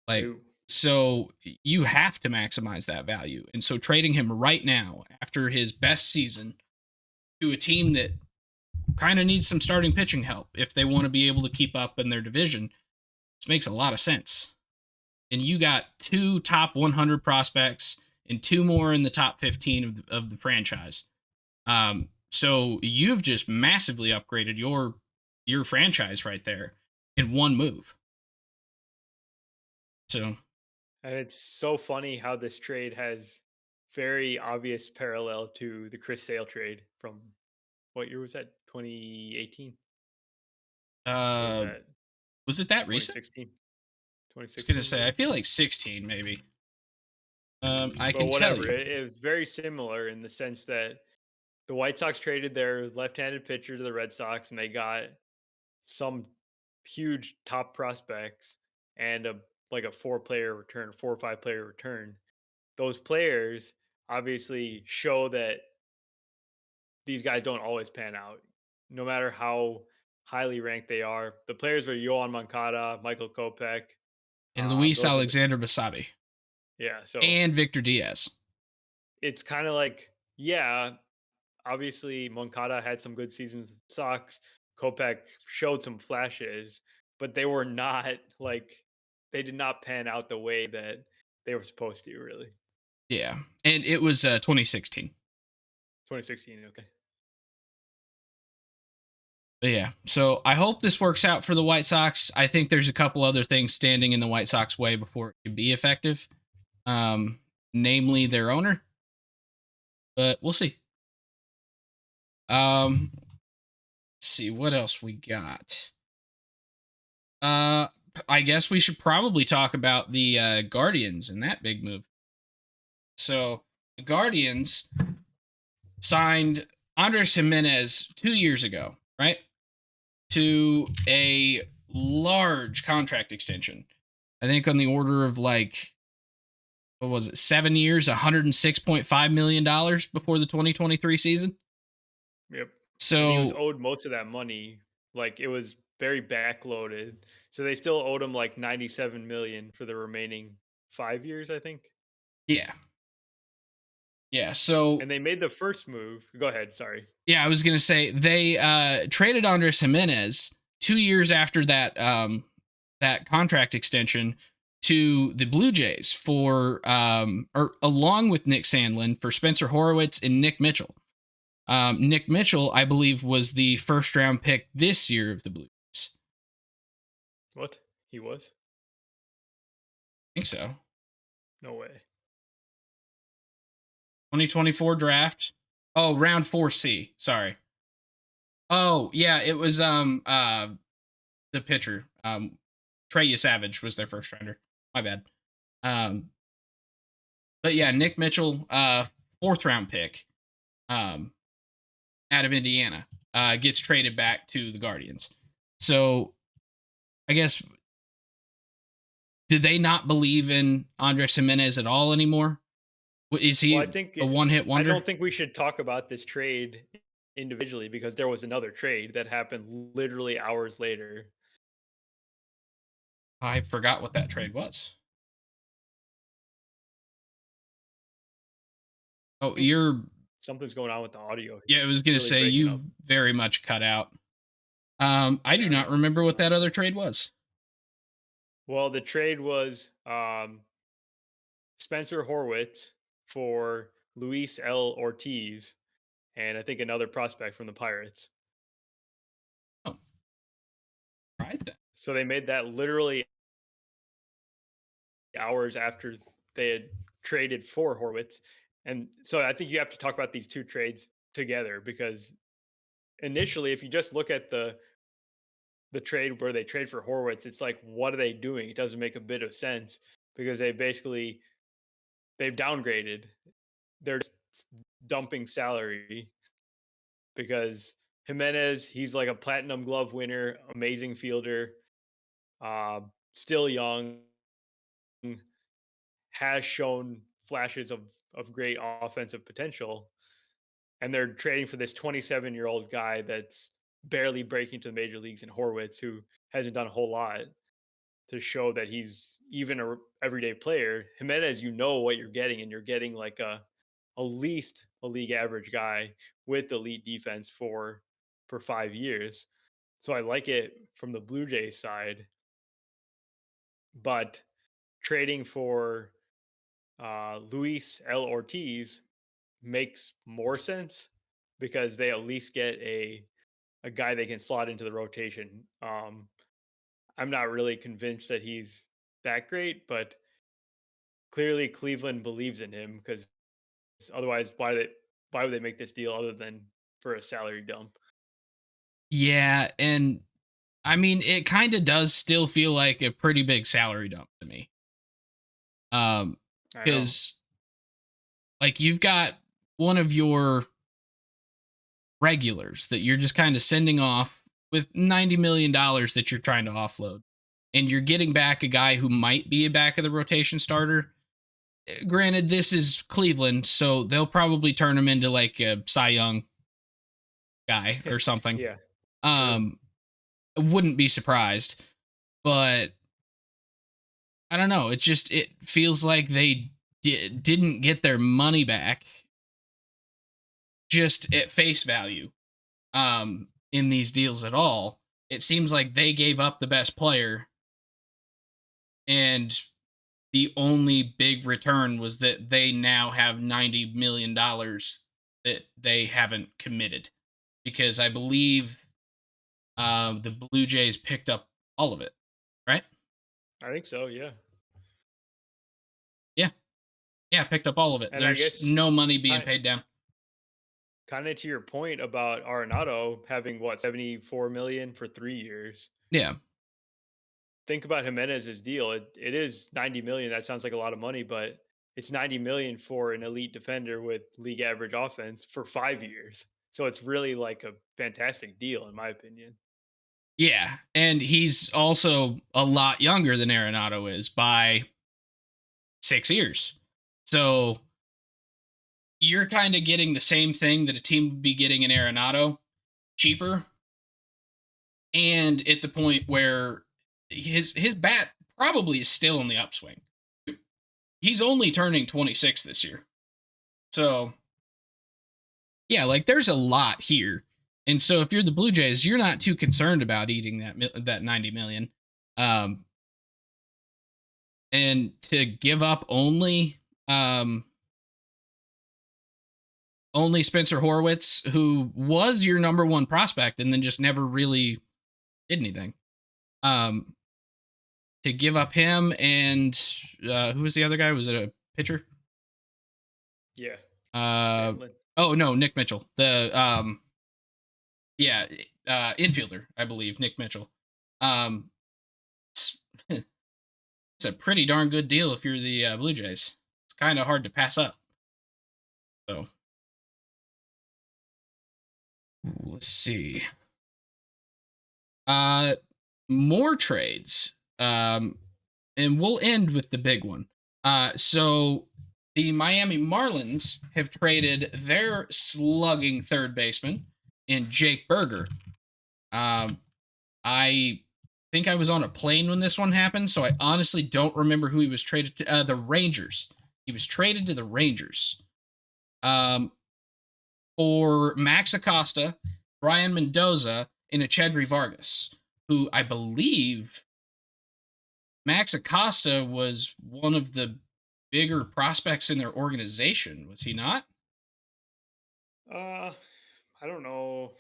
Like, No. so you have to maximize that value. And so trading him right now after his best season to a team that kind of needs some starting pitching help if they want to be able to keep up in their division, this makes a lot of sense. And you got two top 100 prospects and two more in the top 15 of the franchise. So you've just massively upgraded your franchise right there in one move. So And it's so funny how this trade has very obvious parallel to the Chris Sale trade from what year was that? 2018? Or was uh that was it that recent? 2016? I was gonna 2016 say I maybe? feel like 16 maybe. I But can tell whatever. you. It was very similar in the sense that the White Sox traded their left-handed pitcher to the Red Sox and they got some huge top prospects and a like a four-player return, 4 or 5 player return. Those players obviously show that these guys don't always pan out, no matter how highly ranked they are. The players were Yohan Moncada, Michael Kopech. And Luis Those are the Alexander Basabe yeah. So and Victor Diaz. it's kind of like yeah, obviously Moncada had some good seasons with the Sox. Kopech showed some flashes, but they were not like they did not pan out the way that they were supposed to. Really, Yeah. And it was 2016. 2016. Okay. But yeah, so I hope this works out for the White Sox. I think there's a couple other things standing in the White Sox way before it can be effective, um, namely their owner. But we'll see. Let's see what else we got. Uh, I guess we should probably talk about the Guardians and that big move. So the Guardians signed Andres Jimenez 2 years ago, right? To a large contract extension. I think on the order of like, what was it, 7 years, $106.5 million before the 2023 season. Yep. And he was So, owed most of that money. Like it was very backloaded. So they still owed him like 97 million for the remaining 5 years, I think. yeah. Yeah. So, And they made the first move. Go ahead, sorry. yeah, I was going to say they traded Andres Jimenez 2 years after that contract extension to the Blue Jays for or along with Nick Sandlin for Spencer Horwitz and Nick Mitchell. Nick Mitchell, I believe, was the first round pick this year of the Blue Jays. What? He was? I think so. No way. 2024 draft. Oh, round 4C. Sorry. Oh, yeah, it was the pitcher. Trey Savage was their first rounder. My bad. Um but yeah, Nick Mitchell, fourth round pick, um, out of Indiana, gets traded back to the Guardians. So I guess did they not believe in Andres Jimenez at all anymore? Is Well, I he think a one hit I wonder? don't think we should talk about this trade individually because there was another trade that happened literally hours later. I forgot what that trade was. Oh, I think you're something's going on with the audio. yeah. I was It's gonna really say breaking you up. very much cut out. I do Yeah, not remember what that other trade was. well, the trade was Spencer Horwitz for Luis L. Ortiz, and I think another prospect from the Pirates. Oh, right then. So they made that literally hours after they had traded for Horwitz. And so I think you have to talk about these two trades together because initially, if you just look at the trade where they trade for Horwitz, it's like, what are they doing? It doesn't make a bit of sense because they've downgraded. They're just dumping salary because Jimenez, he's like a platinum glove winner, amazing fielder, still young, has shown flashes of great offensive potential, and they're trading for this 27-year-old guy that's barely breaking to the major leagues in Horwitz, who hasn't done a whole lot to show that he's even a everyday player. Jimenez, you know what you're getting, and you're getting like a least a league average guy with elite defense for 5 years. So I like it from the Blue Jays side, but trading for Luis L. Ortiz makes more sense because they at least get a guy they can slot into the rotation. I'm not really convinced that he's that great, but clearly Cleveland believes in him because otherwise, why would they make this deal other than for a salary dump? Yeah, and I mean, it kind of does still feel like a pretty big salary dump to me. Um, I know. because like you've got one of your regulars that you're just kind of sending off with $90 million that you're trying to offload, and you're getting back a guy who might be a back of the rotation starter. Granted, this is Cleveland, so they'll probably turn him into like a Cy Young guy or something. Yeah, true. Um, wouldn't be surprised, but I don't know. It feels like they didn't get their money back just at face value in these deals at all. It seems like they gave up the best player, and the only big return was that they now have $90 million that they haven't committed, because I believe the Blue Jays picked up all of it, right? I think so. Yeah, Yeah, yeah, picked up all of it. and I There's guess no money being kind paid down. kind of to your point about Arenado having what 74 million for 3 years. Yeah, Think about Jimenez's deal. It is 90 million. That sounds like a lot of money, but it's 90 million for an elite defender with league average offense for 5 years. So it's really like a fantastic deal, in my opinion. yeah, and he's also a lot younger than Arenado is by 6 years. So you're kind of getting the same thing that a team would be getting in Arenado, cheaper, and at the point where his bat probably is still in the upswing. He's only turning 26 this year. So, yeah, like there's a lot here. And so if you're the Blue Jays, you're not too concerned about eating that 90 million. Um and to give up only Spencer Horwitz, who was your number one prospect and then just never really did anything. Um to give up him and who was the other guy? Was it a pitcher? Yeah. Uh Sandlin. oh no, Nick Mitchell. The yeah, infielder, I believe, Nick Mitchell. Um it's, it's a pretty darn good deal if you're the Blue Jays. It's kind of hard to pass up. So, let's see. Uh more trades. And we'll end with the big one. So the Miami Marlins have traded their slugging third baseman in Jake Berger. I think I was on a plane when this one happened, so I honestly don't remember who he was traded to. The Rangers. He was traded to the Rangers. For Max Acosta, Brian Mendoza, and Echedri Vargas, who I believe Max Acosta was one of the bigger prospects in their organization, was he not? Uh, I don't know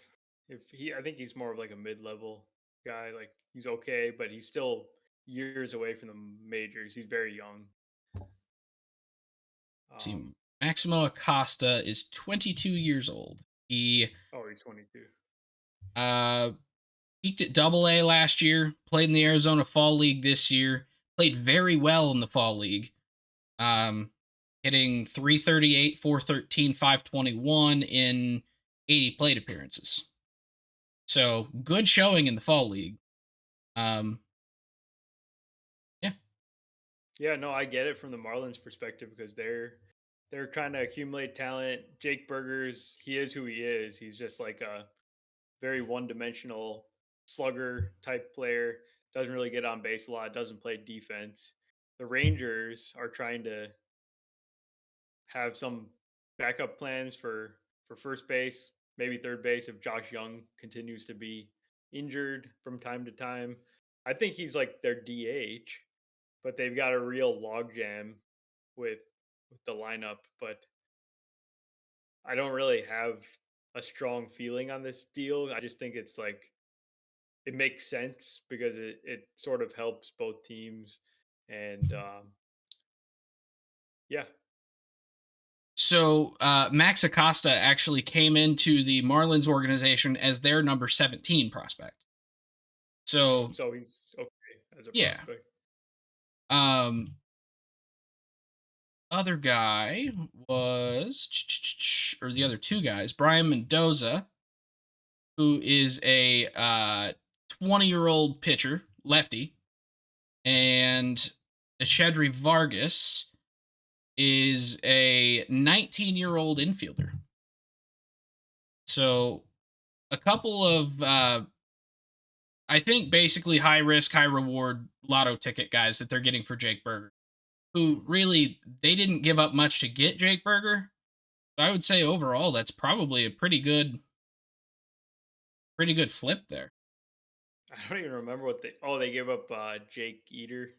if he. I think he's more of like a mid-level guy. Like he's okay, but he's still years away from the majors. He's very young. See, Um, Maximo Acosta is 22 years old. He oh, he's 22. uh, peaked at Double A last year, played in the Arizona Fall League this year, played very well in the Fall League, um, hitting 338, 413, 521 in 80 plate appearances. So good showing in the Fall League. Um, yeah, Yeah, no, I get it from the Marlins perspective because they're trying to accumulate talent. Jake Burgers, he is who he is. He's just like a very one-dimensional slugger type player. Doesn't really get on base a lot. Doesn't play defense. The Rangers are trying to have some backup plans for first base, maybe third base if Josh Young continues to be injured from time to time. I think he's like their DH, but they've got a real logjam with with the lineup. But I don't really have a strong feeling on this deal. I just think it's like it makes sense because it sort of helps both teams. And yeah, so Max Acosta actually came into the Marlins organization as their number 17 prospect. So so he's okay as a yeah, prospect. um, other guy was, or the other two guys, Brian Mendoza, who is a 20-year-old pitcher, lefty, and Shedry Vargas is a 19-year-old infielder. So a couple of I think basically high risk, high reward lotto ticket guys that they're getting for Jake Burger, who really they didn't give up much to get Jake Burger. So I would say overall that's probably a pretty good flip there. I don't even remember what they. Oh, they gave up Jake Eater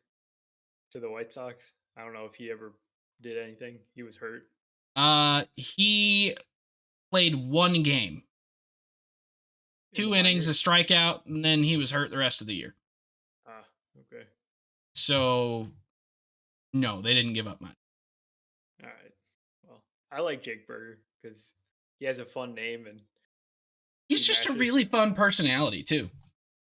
to the White Sox. I don't know if he ever did anything. He was hurt He played one game, in the 2 innings, a minors. strikeout, and then he was hurt the rest of the year. Ah, okay, So no, they didn't give up much. all right. Well, I like Jake Berger because he has a fun name and He's he just a matches. really fun personality too.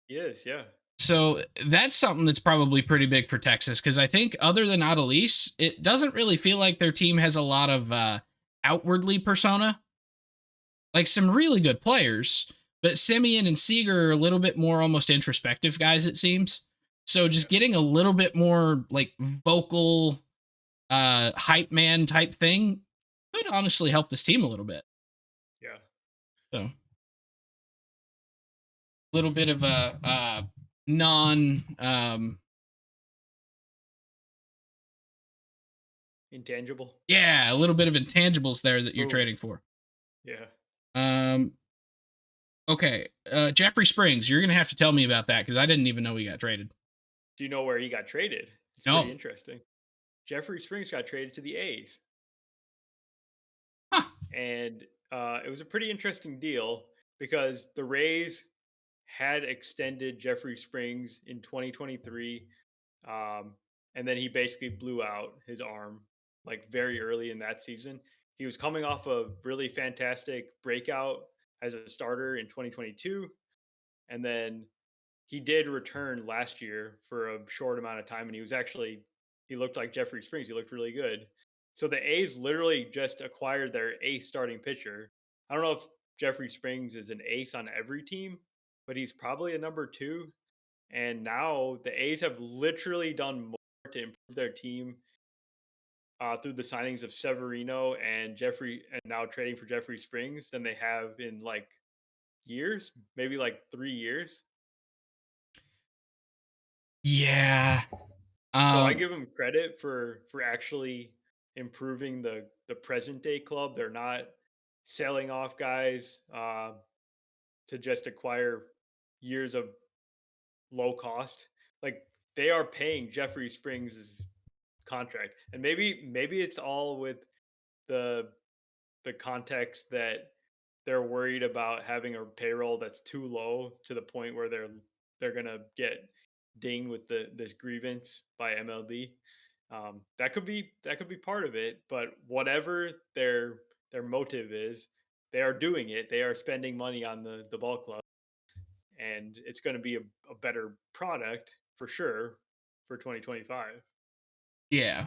He is, yeah, So that's something that's probably pretty big for Texas because I think other than Adelise, it doesn't really feel like their team has a lot of outwardly persona. Like some really good players, but Simeon and Seager are a little bit more almost introspective guys, it seems. So yeah, just getting a little bit more like vocal hype man type thing could honestly help this team a little bit. yeah. So a little bit of a non Intangible. yeah, a little bit of intangibles there that you're Boom. trading for. Yeah. Um okay, Jeffrey Springs, you're going to have to tell me about that cuz I didn't even know he got traded. Do you know where he got traded? It's pretty No. interesting. Jeffrey Springs got traded to the A's, Huh. and it was a pretty interesting deal because the Rays had extended Jeffrey Springs in 2023, um, and then he basically blew out his arm like very early in that season. He was coming off a really fantastic breakout as a starter in 2022, and then he did return last year for a short amount of time, and he looked like Jeffrey Springs. He looked really good. So the A's literally just acquired their ace starting pitcher. I don't know if Jeffrey Springs is an ace on every team, but he's probably a number two. And now the A's have literally done more to improve their team through the signings of Severino and Jeffrey, and now trading for Jeffrey Springs than they have in like years, maybe like 3 years. Yeah. So I Um give them credit for actually improving the present day club. They're not selling off guys to just acquire years of low cost. Like they are paying Jeffrey Springs' contract. And maybe it's all with the context that they're worried about having a payroll that's too low to the point where they're gonna get dinged with this grievance by MLB. That could be part of it, but whatever their motive is, they are doing it. They are spending money on the ball club, and it's going to be a better product for sure for 2025. Yeah.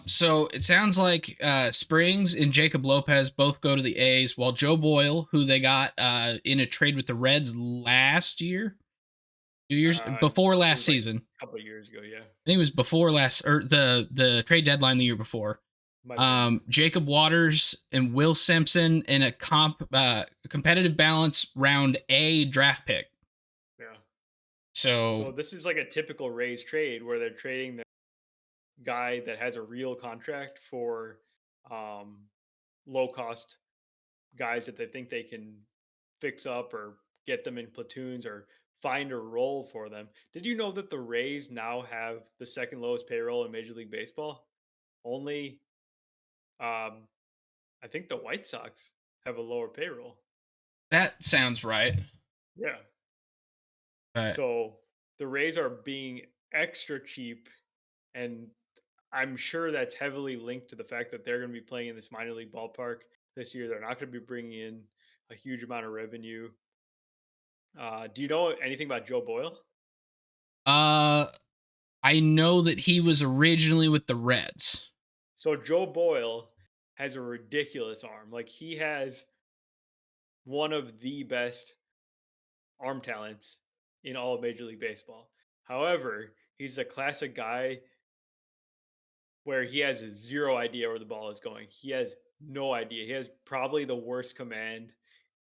So it sounds like Springs and Jacob Lopez both go to the A's, while Joe Boyle, who they got in a trade with the Reds last year, 2 years before It last was like season. a couple of years ago. Yeah, I think it was before last, or the trade deadline the year before. might have been. Jacob Waters and Will Simpson in a competitive balance round A draft pick. Yeah. So So this is like a typical Rays trade where they're trading the guy that has a real contract for um, low cost guys that they think they can fix up or get them in platoons or find a role for them. Did you know that the Rays now have the second lowest payroll in Major League Baseball? Only, um, I think the White Sox have a lower payroll. that sounds right. Yeah. But So the Rays are being extra cheap, and I'm sure that's heavily linked to the fact that they're going to be playing in this minor league ballpark this year. They're not going to be bringing in a huge amount of revenue. Do you know anything about Joe Boyle? uh I know that he was originally with the Reds. So Joe Boyle has a ridiculous arm. Like he has one of the best arm talents in all of Major League Baseball. However, he's a classic guy where he has zero idea where the ball is going. He has no idea. He has probably the worst command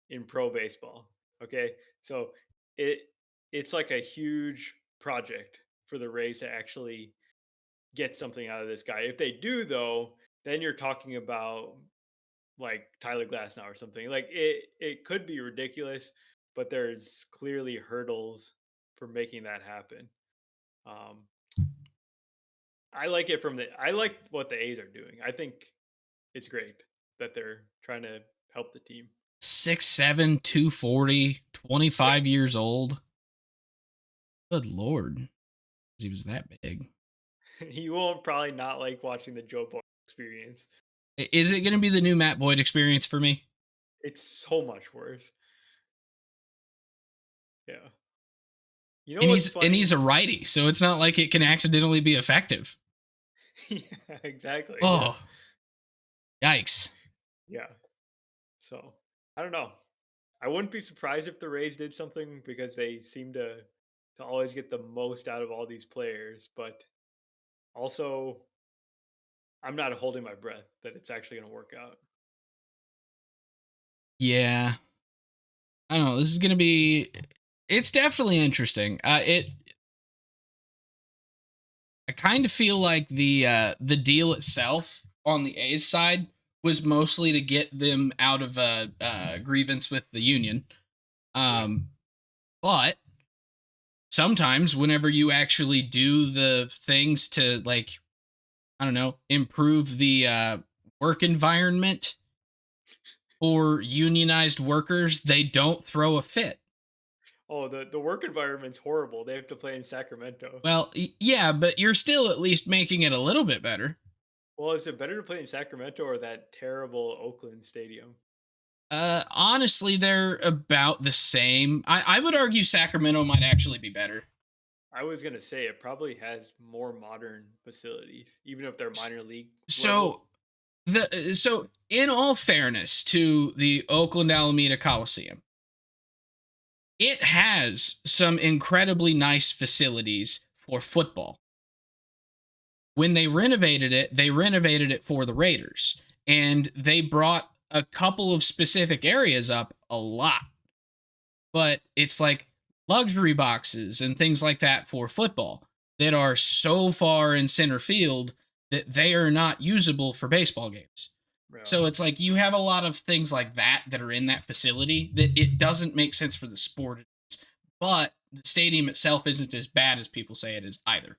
in pro baseball. Okay. So it it's like a huge project for the Rays to actually get something out of this guy. If they do though, then you're talking about like Tyler Glass now or something. Like it could be ridiculous, but there's clearly hurdles for making that happen. Um, I like it from the I like what the A's are doing. I think it's great that they're trying to help the team. 6'7", 240, Yeah. 25 years old. Good lord. He was that big. You won't probably not like watching the Joe Boyle experience. Is it going to be the new Matt Boyd experience for me? It's so much worse. Yeah. You know And what's he's funny? a righty, so it's not like it can accidentally be effective. Yeah, exactly. Yeah. Oh, yikes. Yeah. So I don't know. I wouldn't be surprised if the Rays did something because they seem to always get the most out of all these players, but also I'm not holding my breath that it's actually going to work out. Yeah. I don't know. This is going to be it's definitely interesting. I kind of feel like the deal itself on the A's side was mostly to get them out of a grievance with the union. Yeah. Um, but sometimes whenever you actually do the things to, like, I don't know, improve the work environment for unionized workers, they don't throw a fit. Oh, the work environment's horrible. They have to play in Sacramento. Well, yeah, but you're still at least making it a little bit better. Well, is it better to play in Sacramento or that terrible Oakland stadium? Honestly, they're about the same. I would argue Sacramento might actually be better. I was gonna say it probably has more modern facilities, even if they're minor league So level. so in all fairness to the Oakland Alameda Coliseum, it has some incredibly nice facilities for football. When they renovated it for the Raiders, and they brought a couple of specific areas up a lot. But it's like luxury boxes and things like that for football that are so far in center field that they are not usable for baseball games. Yeah. So it's like you have a lot of things like that that are in that facility that it doesn't make sense for the sport. But the stadium itself isn't as bad as people say it is either.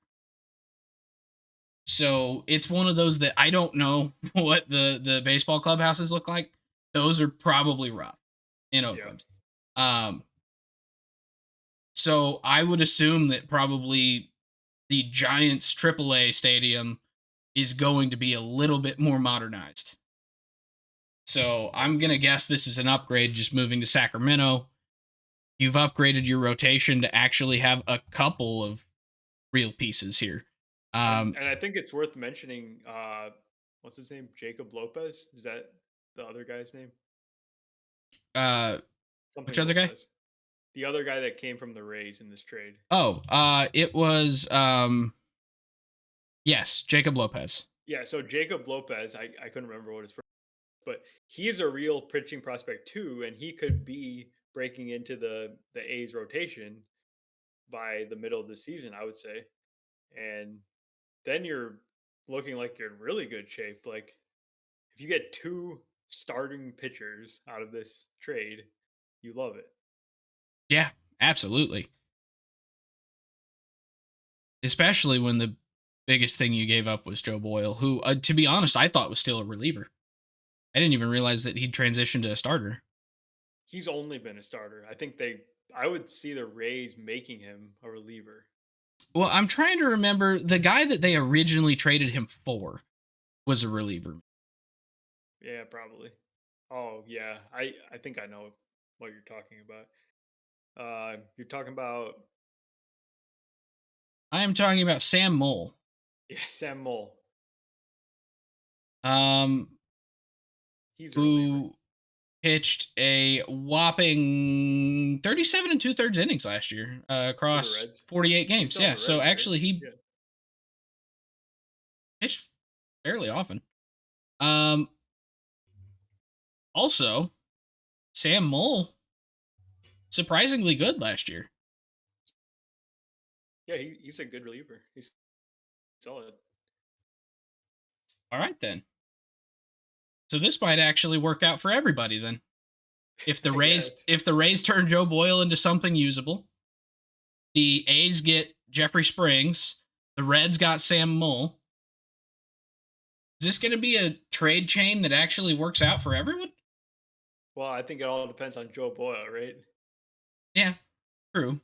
So it's one of those that I don't know what the baseball clubhouses look like. Those are probably rough in Yeah. Oakland. Um, so I would assume that probably the Giants AAA stadium is going to be a little bit more modernized. So I'm gonna guess this is an upgrade, just moving to Sacramento. You've upgraded your rotation to actually have a couple of real pieces here. Um, And I think it's worth mentioning, what's his name? Jacob Lopez? Is that the other guy's name? uh, which Something other guy? Lopez. The other guy that came from the Rays in this trade. Oh, it was yes, Jacob Lopez. Yeah, so Jacob Lopez, I couldn't remember what his first, but he's a real pitching prospect too, and he could be breaking into the A's rotation by the middle of the season, I would say. And then you're looking like you're in really good shape. Like if you get two starting pitchers out of this trade, you love it. Yeah, absolutely. Especially when the biggest thing you gave up was Joe Boyle, who, to be honest, I thought was still a reliever. I didn't even realize that he'd transitioned to a starter. He's only been a starter. I would see the Rays making him a reliever. Well, I'm trying to remember the guy that they originally traded him for was a reliever. Yeah, probably. Oh yeah, I think I know what you're talking about. You're talking about I am talking about Sam Mole, yeah, Sam Mole. um, He's a reliever who pitched a whopping 37 and two thirds innings last year for the across Reds. 48 He's games. still on Yeah, the so Reds, right? actually he Yeah. pitched fairly often. Um, Also, Sam Mole surprisingly good last year. Yeah, he's a good reliever. He's solid. All right then. So this might actually work out for everybody then. If the I Rays guess. if the Rays turn Joe Boyle into something usable, the A's get Jeffrey Springs, the Reds got Sam Mole. Is this going to be a trade chain that actually works out for everyone? Well, I think it all depends on Joe Boyle, right? Yeah, true.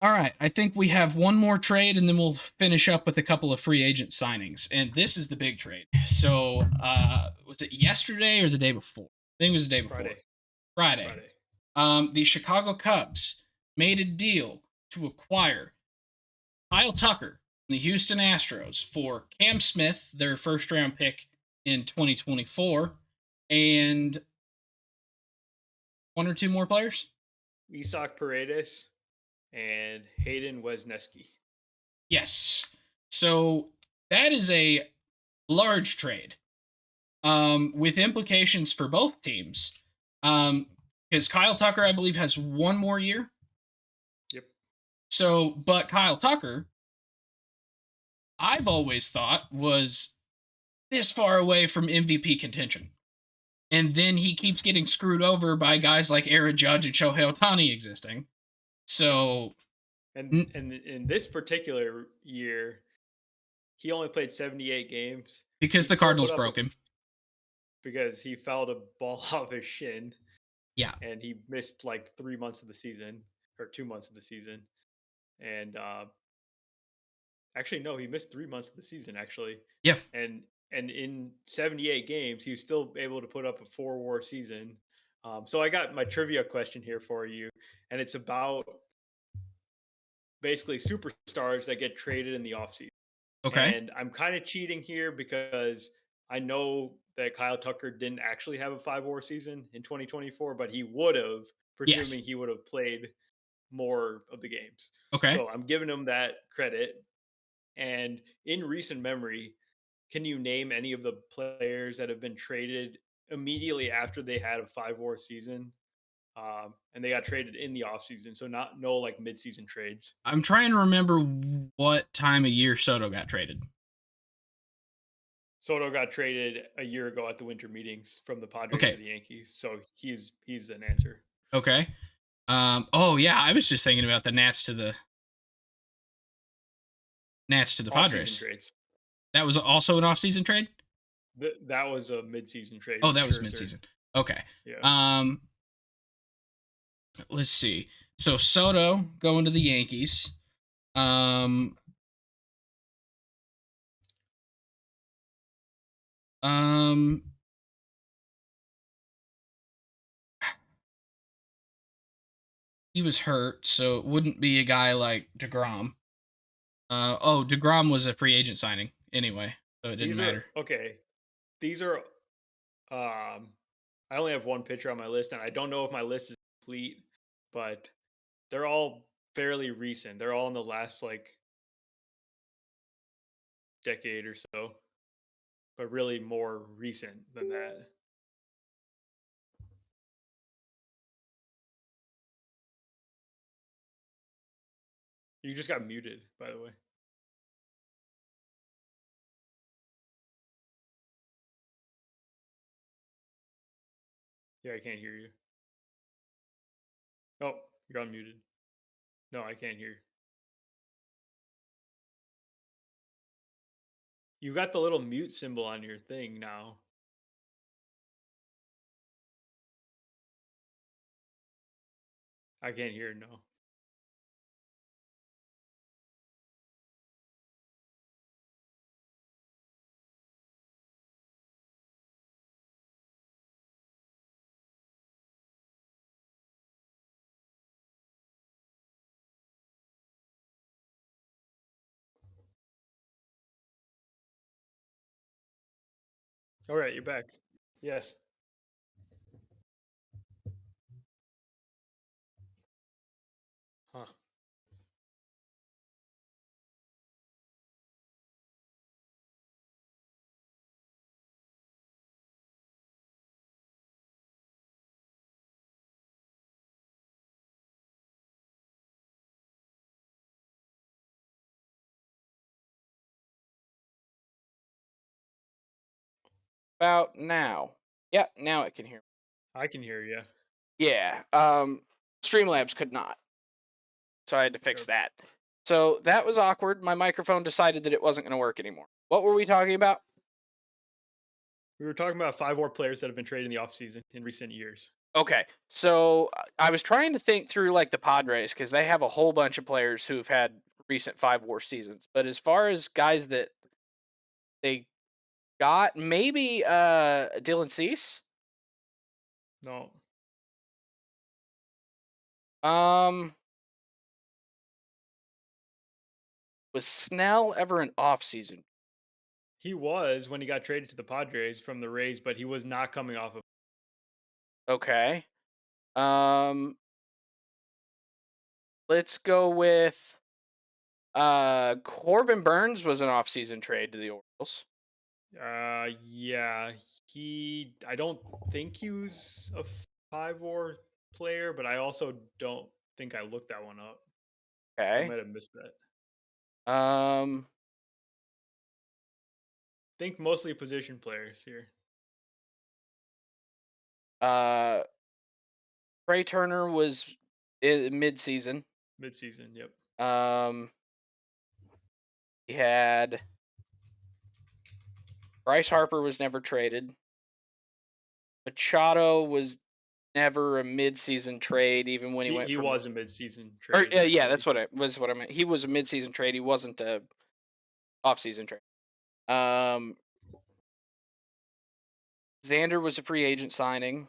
All right, I think we have one more trade and then we'll finish up with a couple of free agent signings. And this is the big trade. So, was it yesterday or the day before? I think it was the day before. Friday. Friday. Friday. The Chicago Cubs made a deal to acquire Kyle Tucker from the Houston Astros for Cam Smith, their first round pick in 2024, and one or two more players. Isak Paredes and Hayden Wesneski. Yes. So that is a large trade, with implications for both teams. Because Kyle Tucker, I believe, has one more year. Yep. So, but Kyle Tucker, I've always thought was this far away from MVP contention. And then he keeps getting screwed over by guys like Aaron Judge and Shohei Ohtani existing. So, And in this particular year, he only played 78 games. because He the still put Cardinals up broke him. because he fouled a ball off his shin Yeah. and he missed like 3 months of the season or 2 months of the season. And actually, no, he missed 3 months of the season actually. Yeah. And in 78 games, he was still able to put up a 4 WAR season. So I got my trivia question here for you, and it's about basically superstars that get traded in the offseason. Okay. And I'm kind of cheating here because I know that Kyle Tucker didn't actually have a 5 WAR season in 2024, but he would have, Yes. presuming he would have played more of the games. Okay. So I'm giving him that credit. And in recent memory, can you name any of the players that have been traded immediately after they had a 5 WAR season? And they got traded in the offseason. So not no like midseason trades. I'm trying to remember what time of year Soto got traded. Soto got traded a year ago at the winter meetings from the Padres to Okay. the Yankees. So he's an answer. Okay. Oh yeah, I was just thinking about the Nats to the Nats to the Off-season Padres. trades. That was also an off-season trade? That was a mid-season trade. Oh, With that was Scherzer. mid-season. Okay. Yeah. Let's see. So Soto going to the Yankees. Um he was hurt, so it wouldn't be a guy like DeGrom. DeGrom was a free agent signing anyway, so it didn't These are matter. okay. These are I only have one pitcher on my list, and I don't know if my list is complete, but they're all fairly recent. They're all in the last like decade or so, but really more recent than that. You just got muted, by the way. Yeah, I can't hear you. Oh, you're unmuted. No, I can't hear. You got the little mute symbol on your thing now. I can't hear, no. All right, you're back. Yes. Huh. About now. Yep, now it can hear me. I can hear you. Yeah. Streamlabs could not. So I had to fix Yep. that. So that was awkward. My microphone decided that it wasn't going to work anymore. What were we talking about? We were talking about 5 more players that have been traded in the offseason in recent years. Okay. So I was trying to think through like the Padres because they have a whole bunch of players who've had recent 5-war seasons. But as far as guys that they got, maybe Dylan Cease? No. Was Snell ever an off-season? He was when he got traded to the Padres from the Rays, but he was not coming off of. Okay. Let's go with Corbin Burns was an off-season trade to the Orioles. Yeah, I don't think he was a 5-war player, but I also don't think I looked that one up. I Okay. might have missed that. Think mostly position players here. Trey Turner was in mid-season. Mid-season, yep. He had Bryce Harper was never traded. Machado was never a mid-season trade, even when he went. He from, was a mid-season or, trade. yeah, that's what I meant. He was a mid-season trade. He wasn't a off-season trade. Xander was a free agent signing.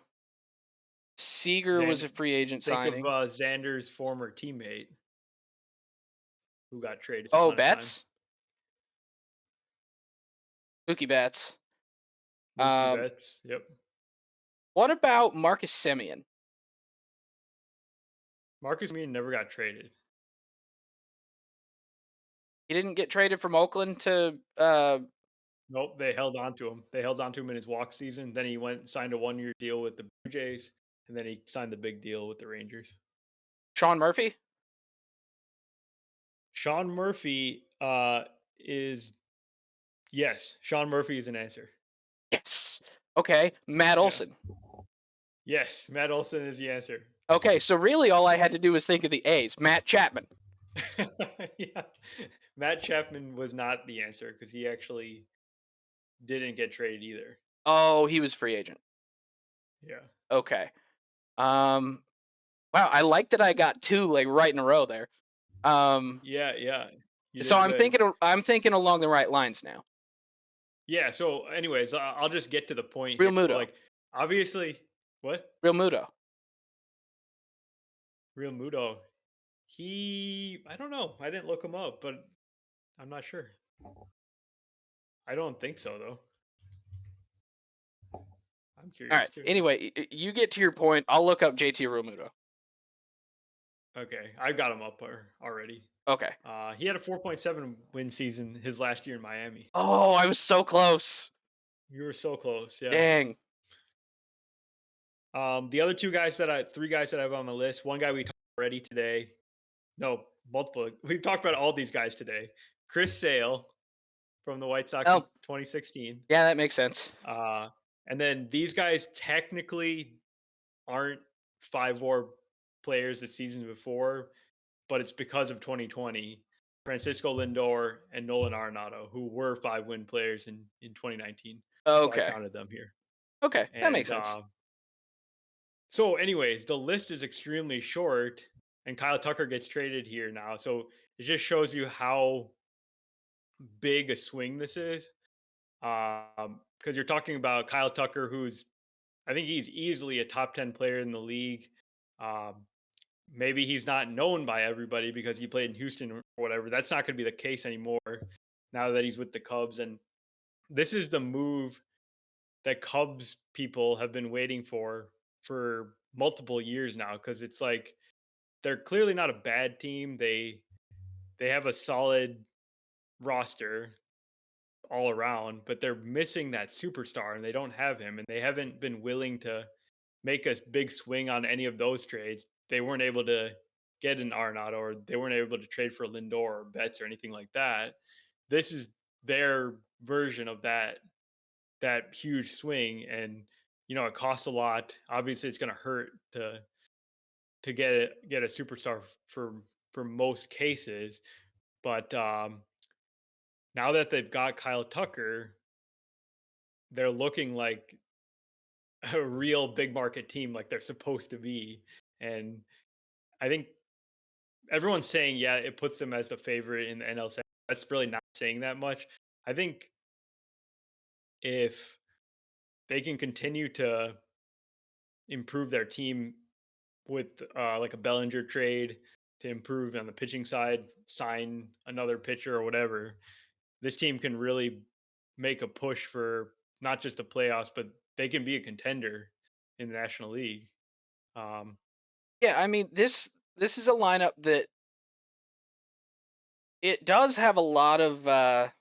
Seager was a free agent signing. Think of Xander's former teammate who got traded. Oh, Betts? Mookie Betts. Mookie Betts, yep. What about Marcus Semien? Marcus Semien never got traded. He didn't get traded from Oakland to... Nope, they held on to him. They held on to him in his walk season. Then he went and signed a 1-year deal with the Blue Jays, and then he signed the big deal with the Rangers. Sean Murphy? Sean Murphy is... Yes, Sean Murphy is an answer. Yes. Okay, Matt Olson. Yes, Matt Olson is the answer. Okay, so really all I had to do was think of the A's. Matt Chapman. Yeah, Matt Chapman was not the answer because he actually didn't get traded either. Oh, he was free agent. Yeah. Okay. Wow, I like that I got 2 like right in a row there. Yeah. You So did good. I'm thinking along the right lines now. Yeah. So, anyways, I'll just get to the point Real here. So, Muto. like, obviously, what? Real Muto. Real Muto. I don't know. I didn't look him up, but I'm not sure. I don't think so, though. I'm All curious right. too. Anyway, you get to your point. I'll look up JT Realmuto. Okay, I've got him up already. Okay. He had a 4.7 win season his last year in Miami. Oh, I was so close. You were so close, yeah. Dang. The other three guys that I have on my list. One guy we talked already today. No, multiple. We've talked about all these guys today. Chris Sale from the White Sox in Oh, 2016. yeah, that makes sense. And then these guys technically aren't 5 WAR players the season before, but it's because of 2020. Francisco Lindor and Nolan Arenado, who were 5-win players in 2019. So I Okay. counted them here. Okay, that And makes sense. so, anyways, the list is extremely short, and Kyle Tucker gets traded here now. So it just shows you how big a swing this is. Because you're talking about Kyle Tucker, who's I think he's easily a top 10 player in the league. Um, Maybe he's not known by everybody because he played in Houston or whatever. That's not going to be the case anymore now that he's with the Cubs. And this is the move that Cubs people have been waiting for multiple years now because it's like they're clearly not a bad team. They have a solid roster all around, but they're missing that superstar and they don't have him and they haven't been willing to make a big swing on any of those trades. They weren't able to get an Arenado or they weren't able to trade for Lindor or Betts or anything like that. This is their version of that huge swing and it costs a lot. Obviously it's going to hurt to get a superstar for most cases, but now that they've got Kyle Tucker, they're looking like a real big market team like they're supposed to be. And I think everyone's saying, yeah, it puts them as the favorite in the NL Central. That's really not saying that much. I think if they can continue to improve their team with like a Bellinger trade to improve on the pitching side, sign another pitcher or whatever, this team can really make a push for not just the playoffs, but they can be a contender in the National League. Yeah, I mean this is a lineup that it does have a lot of a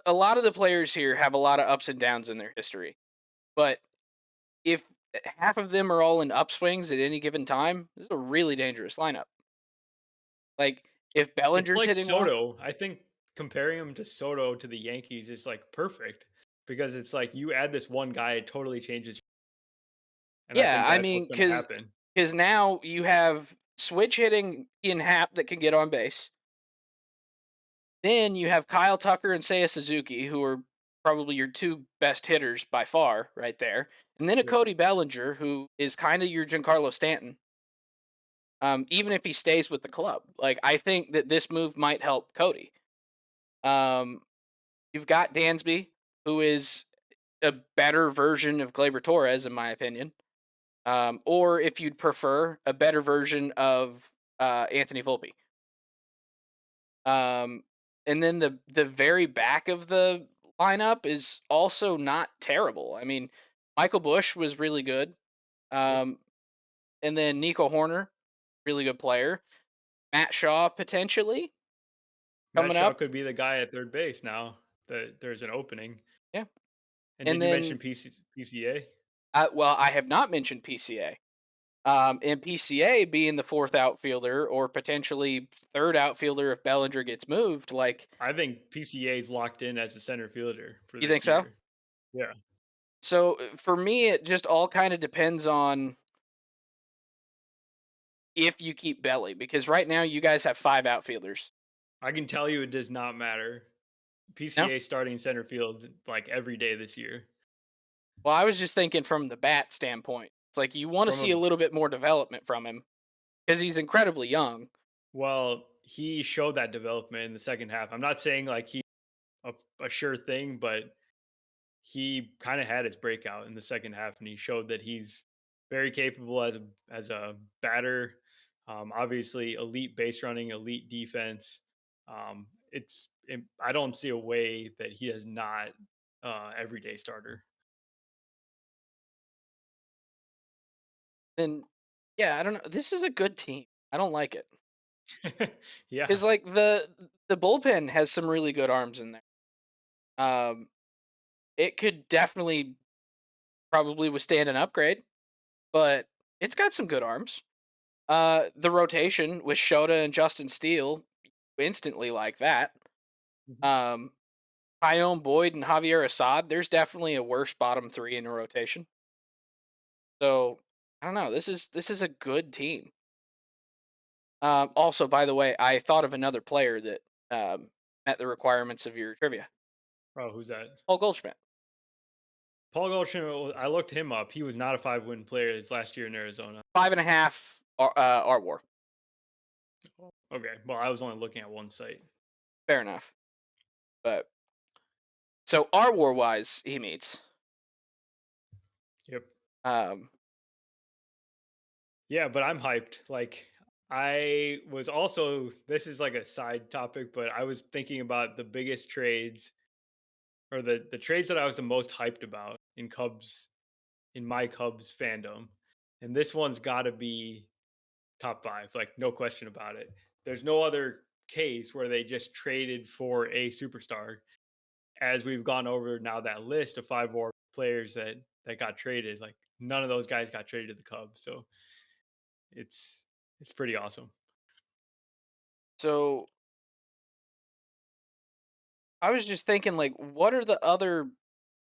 lot of the players here have a lot of ups and downs in their history. But if half of them are all in upswings at any given time, this is a really dangerous lineup. Like if It's Bellinger's like hitting well, Soto. I think comparing him to Soto to the Yankees is like perfect because it's like you add this one guy, it totally changes. And I yeah, think I that's what's mean going to happen. because now you have switch hitting Ian Happ that can get on base. Then you have Kyle Tucker and Seiya Suzuki, who are probably your 2 best hitters by far, right there. And then a Yep. Cody Bellinger, who is kind of your Giancarlo Stanton. Even if he stays with the club, like I think that this move might help Cody. You've got Dansby, who is a better version of Gleyber Torres, in my opinion. Or if you'd prefer, a better version of Anthony Volpe. And then the very back of the lineup is also not terrible. I mean, Michael Busch was really good. Yep. And then Nico Horner, really good player. Matt Shaw potentially Matt coming Shaw up. could be the guy at third base now that there's an opening. Yeah. And And did you mention then PCA? well, I have not mentioned PCA. And PCA being the 4th outfielder or potentially 3rd outfielder if Bellinger gets moved, like I think PCA is locked in as a center fielder for you this think so? year. Yeah. So for me, it just all kind of depends on if you keep Belly, because right now you guys have 5 outfielders. I can tell you it does not matter. No? PCA starting center field like every day this year. Well, I was just thinking from the bat standpoint. It's like you want to From see a a little bit more development from him because he's incredibly young. Well, he showed that development in the second half. I'm not saying like he a, a sure thing, but he kind of had his breakout in the second half, and he showed that he's very capable as a batter. Obviously, elite base running, elite defense. I don't see a way that he is not everyday starter. And yeah, I don't know. This is a good team. I don't like it. Yeah. Because like the bullpen has some really good arms in there. It could definitely probably withstand an upgrade, but it's got some good arms. The rotation with Shota and Justin Steele instantly like that. Mhm. Um, Tyone Boyd and Javier Assad. There's definitely a worse bottom three in a rotation. So I don't know. This is a good team. Also, by the way, I thought of another player that met the requirements of your trivia. Oh, who's that? Paul Goldschmidt, Paul Goldschmidt. I looked him up. He was not a 5-win player his last year in Arizona. 5.5 R WAR. Okay. Well, I was only looking at one site. Fair enough. But so R WAR wise, he meets. Yep. Um, Yeah, but I'm hyped. Like I was also this is like a side topic, but I was thinking about the biggest trades or the trades that I was the most hyped about in my Cubs fandom. And this one's got to be top 5, like no question about it. There's no other case where they just traded for a superstar as we've gone over now that list of 5 more players that got traded. Like none of those guys got traded to the Cubs. So it's it's pretty awesome. so I was just thinking, like, what are the other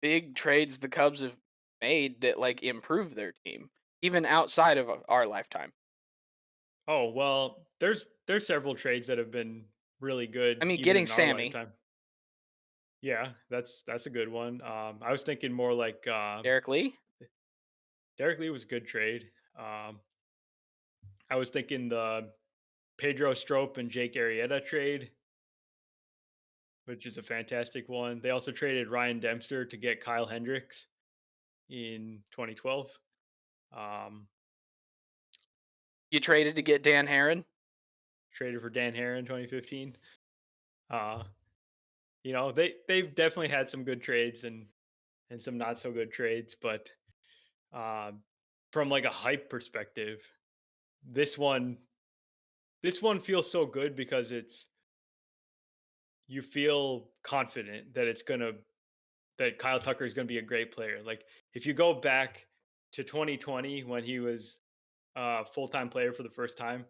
big trades the Cubs have made that like improve their team, even outside of our lifetime? Oh, well, there's several trades that have been really I good mean, even getting in our Sammy, lifetime. Yeah, that's a good one. I was thinking more like Derek Lee. Derek Lee was a good trade. I was thinking the Pedro Strop and Jake Arrieta trade, which is a fantastic one. They also traded Ryan Dempster to get Kyle Hendricks in 2012. Um, You traded to get Dan Heron. Traded for Dan Hare in 2015. Uh, they've definitely had some good trades and some not so good trades, but um, from like a hype perspective, this one this one feels so good because it's you feel confident that that Kyle Tucker is gonna be a great player. Like if you go back to 2020 when he was a full time player for the first time,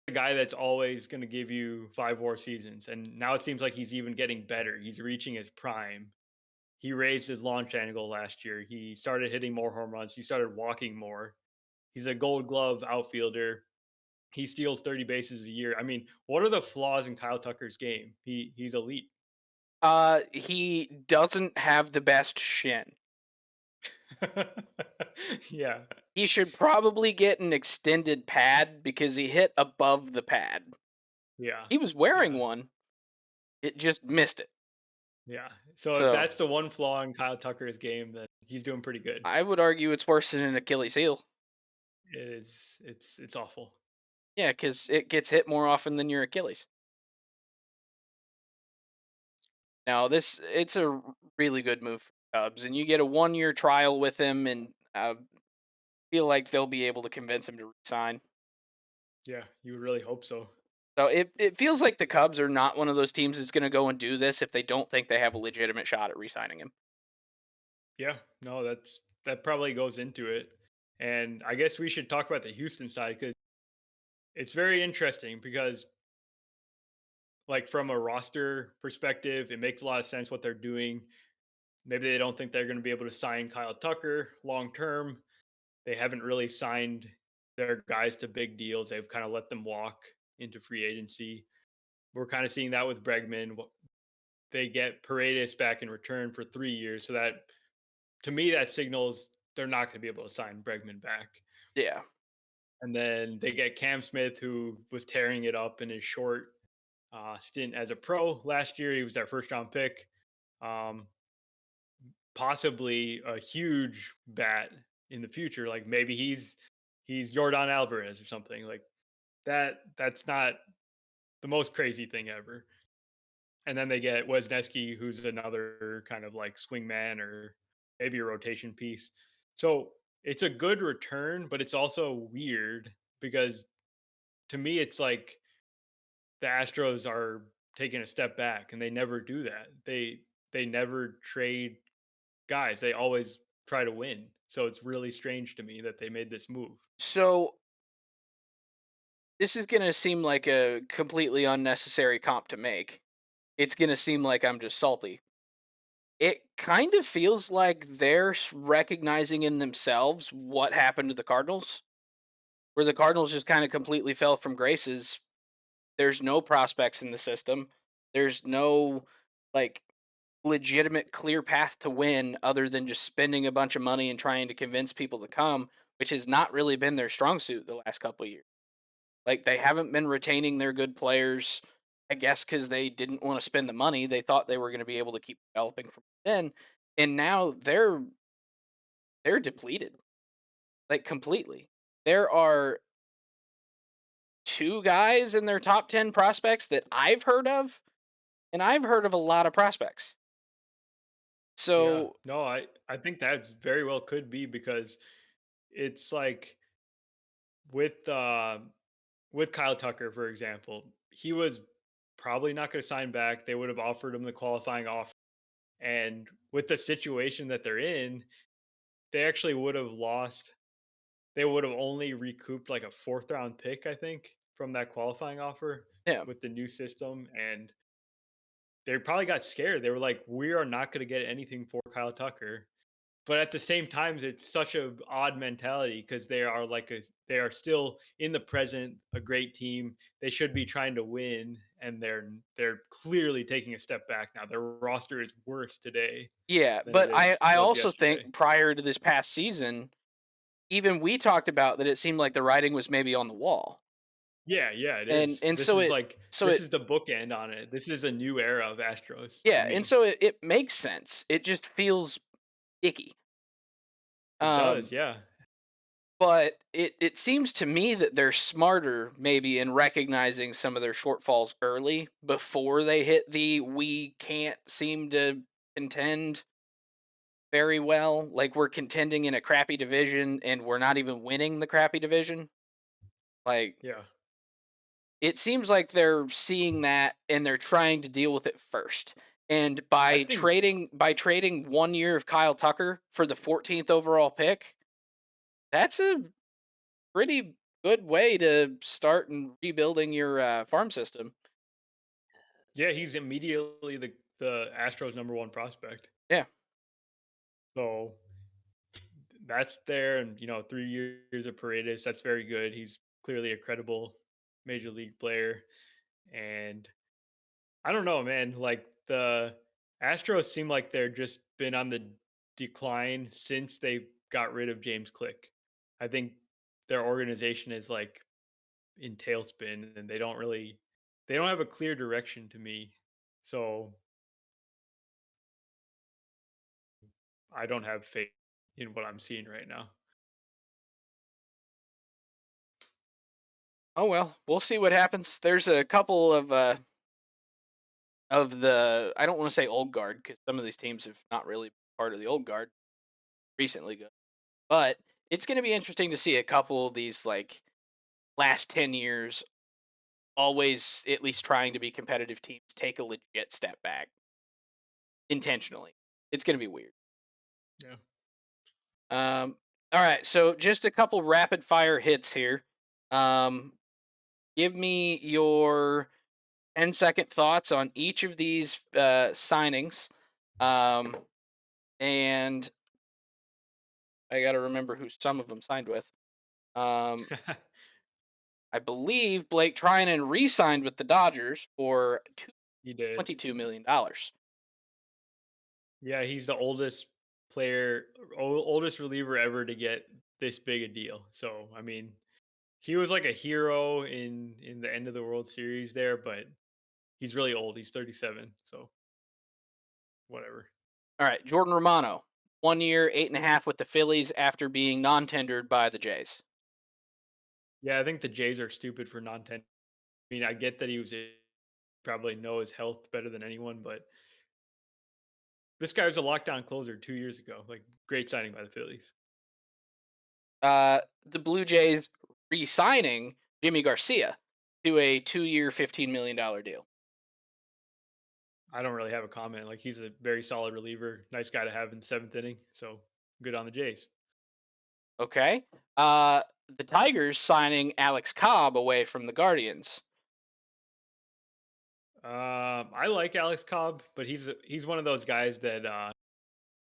a guy that's always gonna give you 5 more seasons, and now it seems like he's even getting better. He's reaching his prime. He raised his launch angle last year. He started hitting more home runs. He started walking more. He's a Gold Glove outfielder. He steals 30 bases a year. I mean, what are the flaws in Kyle Tucker's game? He's elite. He doesn't have the best shin. Yeah. He should probably get an extended pad because he hit above the pad. Yeah. He was wearing Yeah. one. It just missed it. Yeah. So if So that's the one flaw in Kyle Tucker's game, then he's doing pretty good. I would argue it's worse than an Achilles heel. It's awful. Yeah, because it gets hit more often than your Achilles. Now it's a really good move for the Cubs, and you get a 1-year trial with him, and I feel like they'll be able to convince him to resign. Yeah, you would really hope so. So it feels like the Cubs are not one of those teams that's going to go and do this if they don't think they have a legitimate shot at re-signing him. Yeah, no, that probably goes into it. And I guess we should talk about the Houston side because it's very interesting because like from a roster perspective, it makes a lot of sense what they're doing. Maybe they don't think they're going to be able to sign Kyle Tucker long term. They haven't really signed their guys to big deals. They've kind of let them walk into free agency. We're kind of seeing that with Bregman. They get Paredes back in return for 3 years. So that, to me, that signals they're not going to be able to sign Bregman back. Yeah. And then they get Cam Smith, who was tearing it up in his short stint as a pro last year. He was their first round pick. Possibly a huge bat in the future. Like maybe he's Jordan Alvarez or something like that. That's not the most crazy thing ever. And then they get Wesneski, who's another kind of like swingman or maybe a rotation piece. So it's a good return, but it's also weird because to me, it's like the Astros are taking a step back, and they never do that. They never trade guys. They always try to win. So it's really strange to me that they made this move. So this is going to seem like a completely unnecessary comp to make. It's going to seem like I'm just salty. It kind of feels like they're recognizing in themselves what happened to the Cardinals, where the Cardinals just kind of completely fell from graces. There's no prospects in the system. There's no like legitimate clear path to win other than just spending a bunch of money and trying to convince people to come, which has not really been their strong suit the last couple of years. Like they haven't been retaining their good players, I guess because they didn't want to spend the money. They thought they were going to be able to keep developing from within, and now they're depleted, like completely. There are two guys in their top 10 prospects that I've heard of, and I've heard of a lot of prospects. Yeah. So No, I think that very well could be because it's like with with Kyle Tucker, for example, he was probably not going to sign back. They would have offered him the qualifying offer. And with the situation that they're in, they actually would have lost. They would have only recouped like a fourth round pick, I think, from that qualifying offer yeah, with the new system. And they probably got scared. They were like, we are not going to get anything for Kyle Tucker. But at the same time, it's such a odd mentality because they are still in the present a great team. They should be trying to win, and they're clearly taking a step back now. Their roster is worse today yeah. than But it I was also yesterday. think prior to this past season, even we talked about that it seemed like the writing was maybe on the wall. Yeah, yeah, it And is. and so it so This it is the bookend on it. This is a new era of Astros to yeah, and me. so it makes sense. It just feels icky. It Um does, yeah. but it seems to me that they're smarter maybe in recognizing some of their shortfalls early before they hit the we can't seem to contend very well. Like we're contending in a crappy division and we're not even winning the crappy division. Like Yeah. it seems like they're seeing that and they're trying to deal with it first. And I by think trading 1 year of Kyle Tucker for the 14th overall pick, that's a pretty good way to start and rebuilding your farm system. yeah, he's immediately the Astros number one prospect. Yeah. So that's there, and 3 years of Paredes, that's very good. He's clearly a credible major league player, and I don't know, man. Like the Astros seem like they're just been on the decline since they got rid of James Click. I think their organization is like in tailspin, and they don't have a clear direction to me. So I don't have faith in what I'm seeing right now. Oh well, we'll see what happens. There's a couple of the I don't want to say old guard because some of these teams have not really been part of the old guard recently good. But it's going to be interesting to see a couple of these like last 10 years always at least trying to be competitive teams take a legit step back intentionally. It's going to be weird. Yeah. All right, so just a couple rapid fire hits here. Um, give me your 10-second thoughts on each of these signings. And I got to remember who some of them signed with. Um, I believe Blake Trinan re-signed with the Dodgers for He did. $22 million. Yeah, he's the oldest reliever ever to get this big a deal. So, I mean, he was like a hero in the end of the World Series there, but he's really old. He's 37, so whatever. All right, Jordan Romano, 1 year, 8.5 with the Phillies after being non-tendered by the Jays. Yeah, I think the Jays are stupid for non-10. I mean, I get that probably know his health better than anyone, but this guy was a lockdown closer 2 years ago. Like, great signing by the Phillies. The Blue Jays re-signing Jimmy Garcia to a 2-year, $15 million deal. I don't really have a comment. Like, he's a very solid reliever, nice guy to have in the 7th inning. So good on the Jays. Okay. The Tigers signing Alex Cobb away from the Guardians. I like Alex Cobb, but he's one of those guys that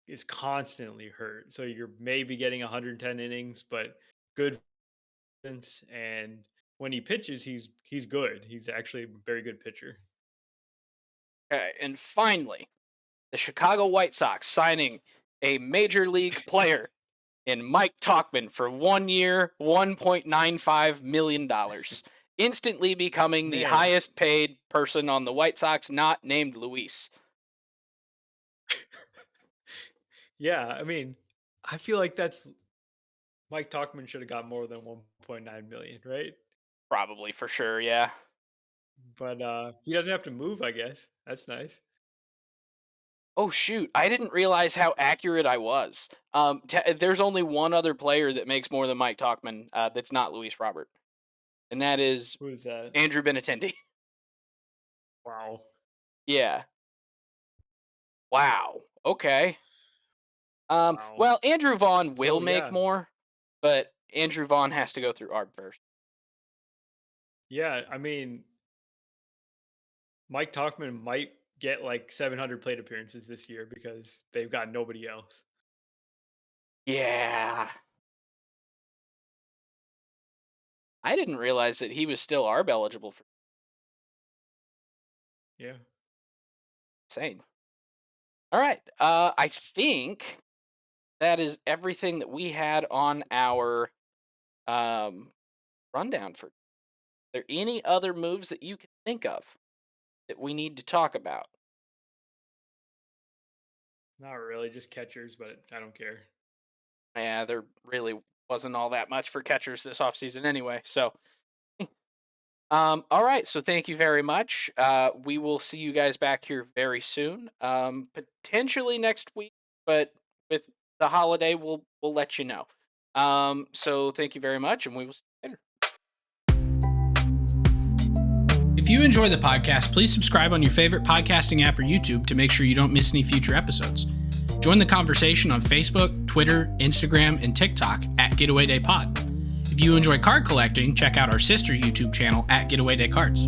is constantly hurt. So you're maybe getting 110 innings, but good defense, and when he pitches, he's good. He's actually a very good pitcher. Okay, and finally, the Chicago White Sox signing a major league player in Mike Tauchman for 1 year, $1.95 million. Instantly becoming the Man. highest paid person on the White Sox not named Luis. Yeah, I mean, I feel like that's Mike Tauchman should have got more than 1.9 million, right? Probably, for sure, yeah. But he doesn't have to move, I guess. That's nice. Oh shoot, I didn't realize how accurate I was. There's only one other player that makes more than Mike Tauchman that's not Luis Robert. And that is Who's that? Andrew Benintendi. Wow. Yeah. Wow. Okay. Wow. Well, Andrew Vaughn will So, make yeah. more, but Andrew Vaughn has to go through ARB first. Yeah, I mean, Mike Tauchman might get like 700 plate appearances this year because they've got nobody else. Yeah. I didn't realize that he was still ARB eligible for Yeah. insane. All right. I think that is everything that we had on our rundown for. Are there any other moves that you can think of that we need to talk about? Not really, just catchers, but I don't care. Yeah, there really wasn't all that much for catchers this offseason anyway. So, all right. So thank you very much. We will see you guys back here very soon. Potentially next week, but with the holiday, we'll let you know. So thank you very much, and we will see you later. If you enjoy the podcast, please subscribe on your favorite podcasting app or YouTube to make sure you don't miss any future episodes. Join the conversation on Facebook, Twitter, Instagram, and TikTok at Getaway Day Pod. If you enjoy card collecting, check out our sister YouTube channel at Getaway Day Cards.